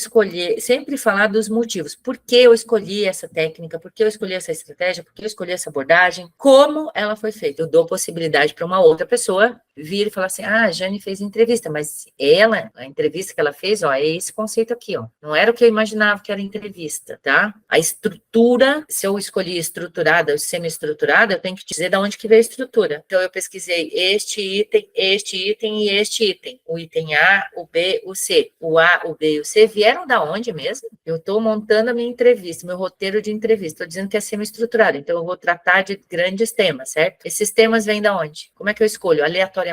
falar dos motivos. Por que eu escolhi essa técnica? Por que eu escolhi essa estratégia? Por que eu escolhi essa abordagem? Como ela foi feita? Eu dou possibilidade para uma outra pessoa vir e falar assim, a Jane fez entrevista, mas a entrevista que ela fez, é esse conceito aqui, Não era o que eu imaginava que era entrevista, tá? A estrutura, se eu escolhi estruturada ou semi-estruturada, eu tenho que dizer de onde que veio a estrutura. Então, eu pesquisei este item e este item. O item A, o B, o C. O A, o B e o C vieram da onde mesmo? Eu estou montando a minha entrevista, meu roteiro de entrevista. Estou dizendo que é semi-estruturado, então eu vou tratar de grandes temas, certo? Esses temas vêm da onde? Como é que eu escolho? Aleatoriamente?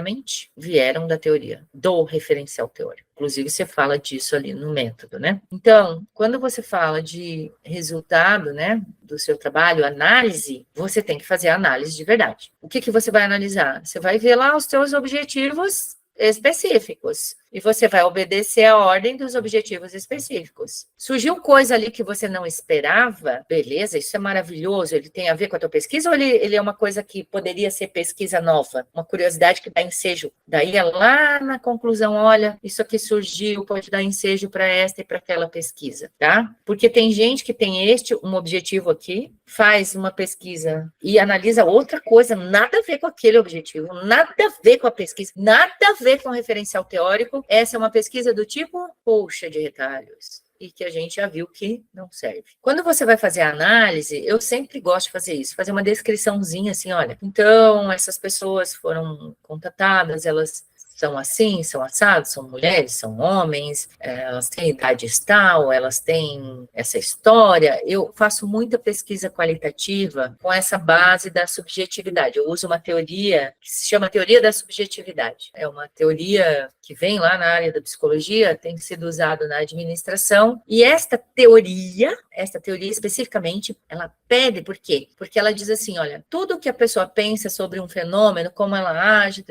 Vieram da teoria, do referencial teórico. Inclusive, você fala disso ali no método, né? Então, quando você fala de resultado, né, do seu trabalho, análise, você tem que fazer a análise de verdade. O que você vai analisar? Você vai ver lá os seus objetivos específicos. E você vai obedecer a ordem dos objetivos específicos. Surgiu coisa ali que você não esperava, beleza, isso é maravilhoso, ele tem a ver com a tua pesquisa ou ele é uma coisa que poderia ser pesquisa nova? Uma curiosidade que dá ensejo. Daí é lá na conclusão, olha, isso aqui surgiu, pode dar ensejo para esta e para aquela pesquisa, tá? Porque tem gente que tem um objetivo aqui, faz uma pesquisa e analisa outra coisa, nada a ver com aquele objetivo, nada a ver com a pesquisa, nada a ver com o referencial teórico. Essa é uma pesquisa do tipo colcha de retalhos e que a gente já viu que não serve. Quando você vai fazer a análise, eu sempre gosto de fazer isso, fazer uma descriçãozinha assim, olha, então essas pessoas foram contatadas, elas são assim, são assados, são mulheres, são homens, elas têm idade tal, elas têm essa história. Eu faço muita pesquisa qualitativa com essa base da subjetividade. Eu uso uma teoria que se chama teoria da subjetividade. É uma teoria que vem lá na área da psicologia, tem sido usada na administração, e esta teoria especificamente, ela pede, por quê? Porque ela diz assim, olha, tudo que a pessoa pensa sobre um fenômeno, como ela age,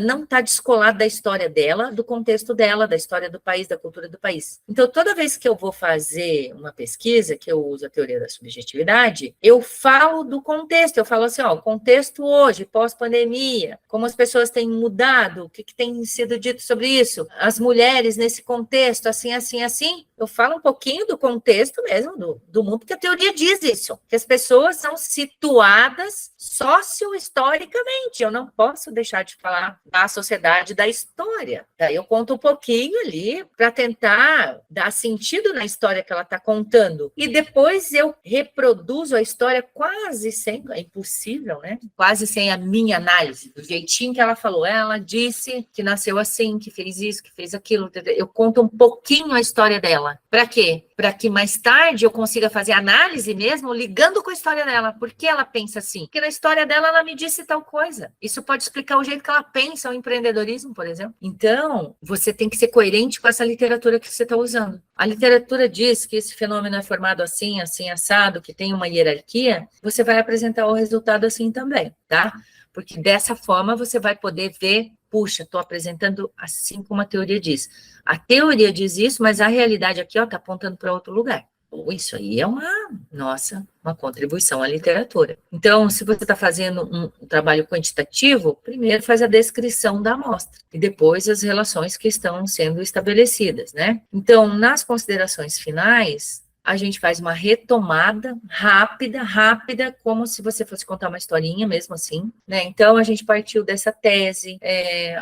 não está descolado da história dela, do contexto dela, da história do país, da cultura do país. Então, toda vez que eu vou fazer uma pesquisa, que eu uso a teoria da subjetividade, eu falo do contexto, eu falo assim, o contexto hoje, pós-pandemia, como as pessoas têm mudado, o que tem sido dito sobre isso, as mulheres nesse contexto, assim, assim, assim, eu falo um pouquinho do contexto mesmo do mundo, porque a teoria diz isso, que as pessoas são situadas socio-historicamente. Eu não posso deixar de falar da sociedade da história. Daí eu conto um pouquinho ali para tentar dar sentido na história que ela está contando. E depois eu reproduzo a história quase sem, é impossível, né? Quase sem a minha análise, do jeitinho que ela falou. Ela disse que nasceu assim, que fez isso, que fez aquilo. Eu conto um pouquinho a história dela. Para quê? Para que mais tarde eu consiga fazer análise mesmo, ligando com a história dela. Por que ela pensa assim? Porque na história dela ela me disse tal coisa. Isso pode explicar o jeito que ela pensa o empreendedorismo, por exemplo. Então, você tem que ser coerente com essa literatura que você está usando. A literatura diz que esse fenômeno é formado assim, assim, assado, que tem uma hierarquia, você vai apresentar o resultado assim também, tá? Porque dessa forma você vai poder ver, puxa, estou apresentando assim como a teoria diz. A teoria diz isso, mas a realidade aqui está apontando para outro lugar. Isso aí é uma contribuição à literatura. Então, se você está fazendo um trabalho quantitativo, primeiro faz a descrição da amostra e depois as relações que estão sendo estabelecidas, né? Então, nas considerações finais, a gente faz uma retomada rápida, como se você fosse contar uma historinha mesmo assim, né? Então, a gente partiu dessa tese,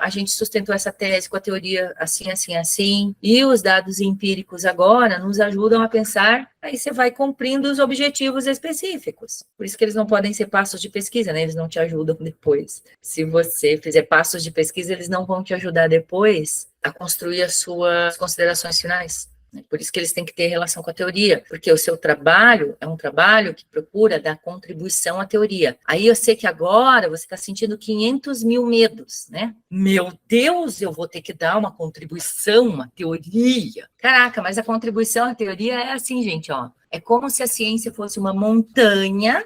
a gente sustentou essa tese com a teoria assim, assim, assim, e os dados empíricos agora nos ajudam a pensar, aí você vai cumprindo os objetivos específicos. Por isso que eles não podem ser passos de pesquisa, né? Eles não te ajudam depois. Se você fizer passos de pesquisa, eles não vão te ajudar depois a construir as suas considerações finais. Por isso que eles têm que ter relação com a teoria, porque o seu trabalho é um trabalho que procura dar contribuição à teoria. Aí eu sei que agora você está sentindo 500 mil medos, né? Meu Deus, eu vou ter que dar uma contribuição, uma teoria. Caraca, mas a contribuição à teoria é assim, gente, ó. É como se a ciência fosse uma montanha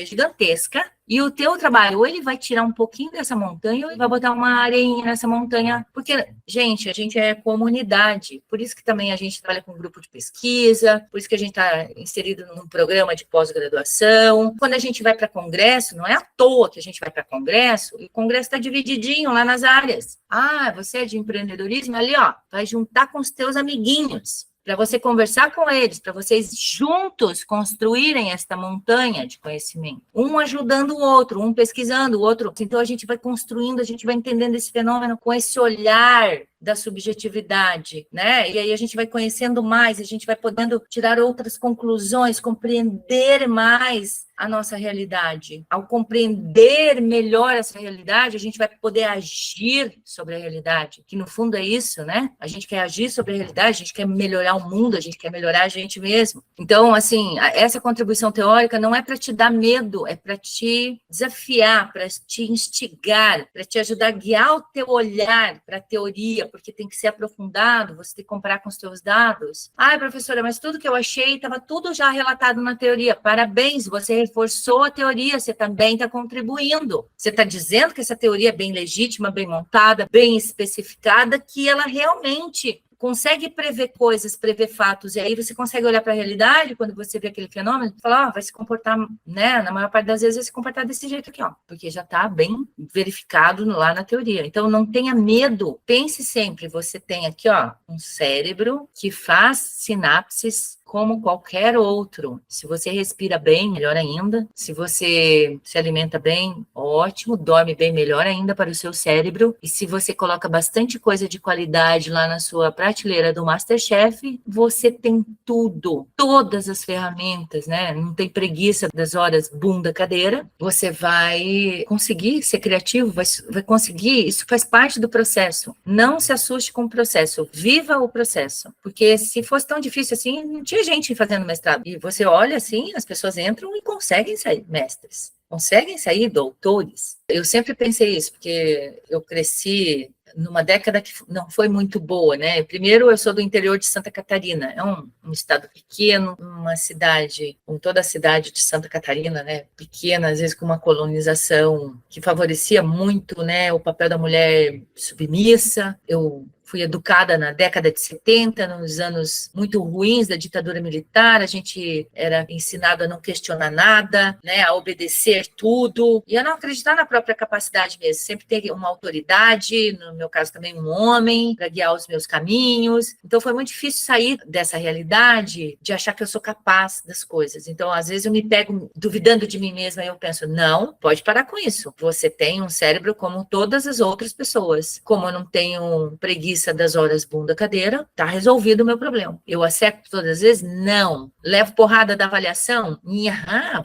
gigantesca, e o teu trabalho, ou ele vai tirar um pouquinho dessa montanha, ou ele vai botar uma areinha nessa montanha, porque, gente, a gente é comunidade, por isso que também a gente trabalha com um grupo de pesquisa, por isso que a gente está inserido num programa de pós-graduação. Quando a gente vai para congresso, não é à toa que a gente vai para congresso, e o congresso está divididinho lá nas áreas. Ah, você é de empreendedorismo? Ali, ó, vai juntar com os teus amiguinhos, para você conversar com eles, para vocês juntos construírem esta montanha de conhecimento. Um ajudando o outro, um pesquisando o outro. Então, a gente vai construindo, a gente vai entendendo esse fenômeno com esse olhar da subjetividade, né? E aí a gente vai conhecendo mais, a gente vai podendo tirar outras conclusões, compreender mais a nossa realidade. Ao compreender melhor essa realidade, a gente vai poder agir sobre a realidade, que no fundo é isso, né? A gente quer agir sobre a realidade, a gente quer melhorar o mundo, a gente quer melhorar a gente mesmo. Então, assim, essa contribuição teórica não é para te dar medo, é para te desafiar, para te instigar, para te ajudar a guiar o teu olhar para a teoria, porque tem que ser aprofundado, você tem que comparar com os seus dados. Ai, professora, mas tudo que eu achei estava tudo já relatado na teoria. Parabéns, você reforçou a teoria, você também está contribuindo. Você está dizendo que essa teoria é bem legítima, bem montada, bem especificada, que ela realmente consegue prever coisas, prever fatos, e aí você consegue olhar para a realidade, quando você vê aquele fenômeno, e falar, vai se comportar, né, na maior parte das vezes vai se comportar desse jeito aqui, ó, porque já está bem verificado lá na teoria. Então, não tenha medo, pense sempre, você tem aqui, ó, um cérebro que faz sinapses como qualquer outro. Se você respira bem, melhor ainda. Se você se alimenta bem, ótimo. Dorme bem, melhor ainda para o seu cérebro. E se você coloca bastante coisa de qualidade lá na sua prateleira do MasterChef, você tem tudo. Todas as ferramentas, né? Não tem preguiça das horas bunda cadeira. Você vai conseguir ser criativo, vai conseguir. Isso faz parte do processo. Não se assuste com o processo. Viva o processo. Porque se fosse tão difícil assim, não tinha gente fazendo mestrado. E você olha assim, as pessoas entram e conseguem sair mestres, conseguem sair doutores. Eu sempre pensei isso, porque eu cresci numa década que não foi muito boa, né? Primeiro, eu sou do interior de Santa Catarina, é um estado pequeno, uma cidade, com toda a cidade de Santa Catarina, né? Pequena, às vezes com uma colonização que favorecia muito, né, o papel da mulher submissa. Eu fui educada na década de 70, nos anos muito ruins da ditadura militar, a gente era ensinado a não questionar nada, né, a obedecer tudo, e a não acreditar na própria capacidade mesmo, sempre ter uma autoridade, no meu caso também um homem, para guiar os meus caminhos. Então foi muito difícil sair dessa realidade de achar que eu sou capaz das coisas. Então, às vezes eu me pego duvidando de mim mesma e eu penso, não, pode parar com isso. Você tem um cérebro como todas as outras pessoas. Como eu não tenho preguiça das horas bunda cadeira, tá resolvido o meu problema. Eu acerto todas as vezes? Não. Levo porrada da avaliação?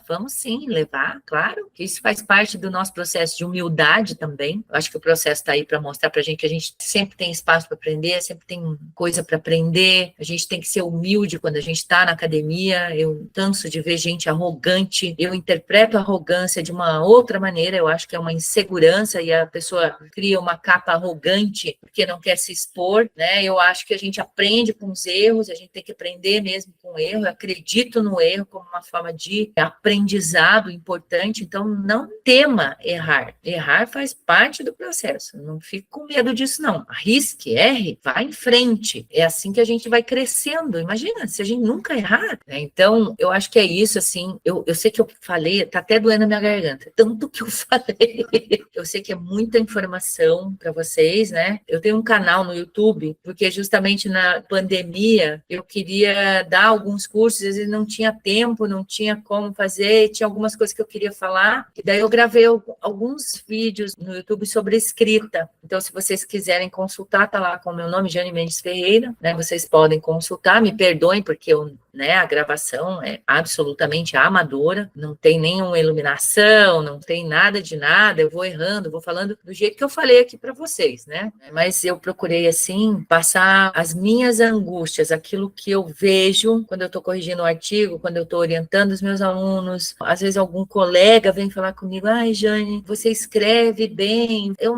Vamos sim levar, claro. Que isso faz parte do nosso processo de humildade também. Eu acho que o processo está aí para mostrar para a gente que a gente sempre tem espaço para aprender, sempre tem coisa para aprender. A gente tem que ser humilde quando a gente está na academia. Eu canso de ver gente arrogante. Eu interpreto a arrogância de uma outra maneira. Eu acho que é uma insegurança e a pessoa cria uma capa arrogante porque não quer se expor, né? Eu acho que a gente aprende com os erros, a gente tem que aprender mesmo com o erro. Eu acredito no erro como uma forma de aprendizado importante. Então, não tema errar. Errar faz parte do processo. Não fique com medo disso, não. Arrisque, erre, vá em frente. É assim que a gente vai crescendo. Imagina, se a gente nunca errar, né? Então, eu acho que é isso, assim. Eu sei que eu falei, tá até doendo a minha garganta. Tanto que eu falei. Eu sei que é muita informação para vocês, né? Eu tenho um canal no YouTube, porque justamente na pandemia eu queria dar alguns cursos, às vezes não tinha tempo, não tinha como fazer, tinha algumas coisas que eu queria falar, e daí eu gravei alguns vídeos no YouTube sobre escrita. Então, se vocês quiserem consultar, tá lá com o meu nome, Jane Mendes Ferreira, né? Vocês podem consultar, me perdoem, porque a gravação é absolutamente amadora, não tem nenhuma iluminação, não tem nada de nada, eu vou errando, vou falando do jeito que eu falei aqui para vocês, né? Mas eu procurei, assim, passar as minhas angústias, aquilo que eu vejo quando eu estou corrigindo o artigo, quando eu estou orientando os meus alunos. Às vezes algum colega vem falar comigo, ai, Jane, você escreve bem. Eu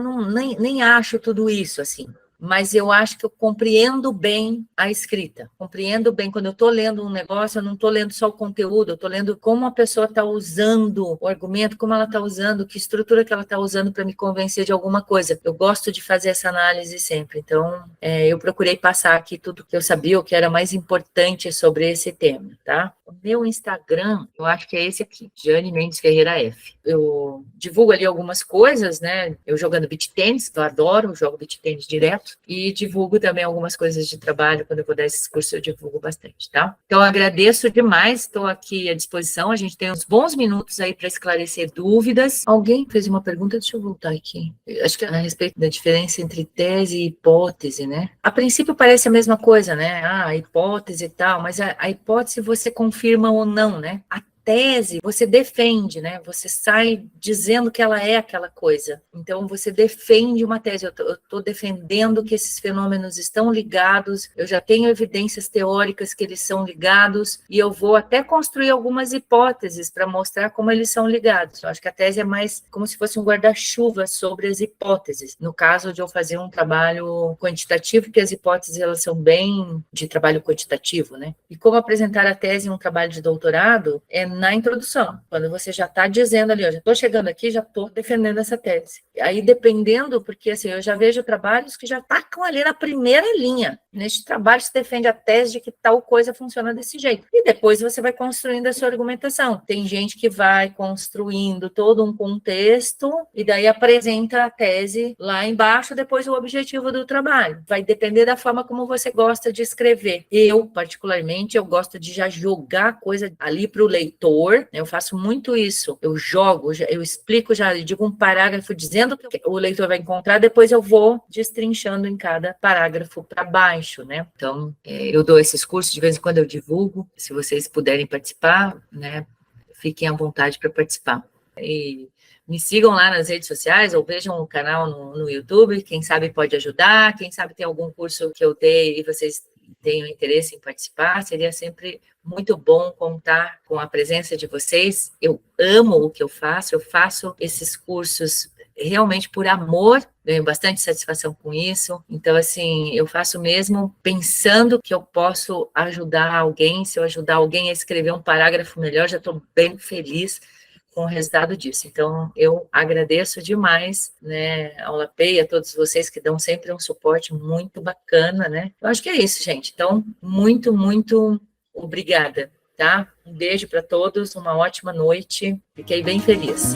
nem acho tudo isso, assim. Mas eu acho que eu compreendo bem a escrita. Compreendo bem. Quando eu estou lendo um negócio, eu não estou lendo só o conteúdo, eu estou lendo como a pessoa está usando o argumento, como ela está usando, que estrutura que ela está usando para me convencer de alguma coisa. Eu gosto de fazer essa análise sempre. Então, eu procurei passar aqui tudo que eu sabia, o que era mais importante sobre esse tema, tá? O meu Instagram, eu acho que é esse aqui, Jane Mendes Ferreira F. Eu divulgo ali algumas coisas, né? Eu jogando beach tênis, que eu adoro, jogo beach tênis direto. E divulgo também algumas coisas de trabalho, quando eu vou dar esses cursos eu divulgo bastante, tá? Então, eu agradeço demais, estou aqui à disposição, a gente tem uns bons minutos aí para esclarecer dúvidas. Alguém fez uma pergunta, deixa eu voltar aqui. Acho que é a respeito da diferença entre tese e hipótese, né? A princípio parece a mesma coisa, né? A hipótese e tal, mas a hipótese você confirma ou não, né? A tese, você defende, né? Você sai dizendo que ela é aquela coisa. Então, você defende uma tese. Eu estou defendendo que esses fenômenos estão ligados, eu já tenho evidências teóricas que eles são ligados, e eu vou até construir algumas hipóteses para mostrar como eles são ligados. Eu acho que a tese é mais como se fosse um guarda-chuva sobre as hipóteses. No caso de eu fazer um trabalho quantitativo, que as hipóteses elas são bem de trabalho quantitativo, né? E como apresentar a tese em um trabalho de doutorado é na introdução, quando você já está dizendo ali, ó, já estou chegando aqui, já estou defendendo essa tese. Aí, dependendo, porque assim, eu já vejo trabalhos que já estão ali na primeira linha. Neste trabalho, se defende a tese de que tal coisa funciona desse jeito. E depois você vai construindo a sua argumentação. Tem gente que vai construindo todo um contexto e daí apresenta a tese lá embaixo, depois o objetivo do trabalho. Vai depender da forma como você gosta de escrever. Eu, particularmente, eu gosto de já jogar a coisa ali para o leitor. Eu faço muito isso. Eu jogo, eu explico, já digo um parágrafo dizendo que o leitor vai encontrar, depois eu vou destrinchando em cada parágrafo para baixo, né? Então, eu dou esses cursos, de vez em quando eu divulgo. Se vocês puderem participar, né? Fiquem à vontade para participar. E me sigam lá nas redes sociais ou vejam o canal no YouTube, quem sabe pode ajudar, quem sabe tem algum curso que eu dei e vocês tenham interesse em participar, seria sempre muito bom contar com a presença de vocês. Eu amo o que eu faço esses cursos realmente por amor, ganho bastante satisfação com isso. Então, assim, eu faço mesmo pensando que eu posso ajudar alguém. Se eu ajudar alguém a escrever um parágrafo melhor, já estou bem feliz. com o resultado disso. Então, eu agradeço demais, né, ao LAPEI, a todos vocês que dão sempre um suporte muito bacana, né? Eu acho que é isso, gente. Então, muito, muito obrigada, tá? Um beijo para todos, uma ótima noite. Fiquei bem feliz.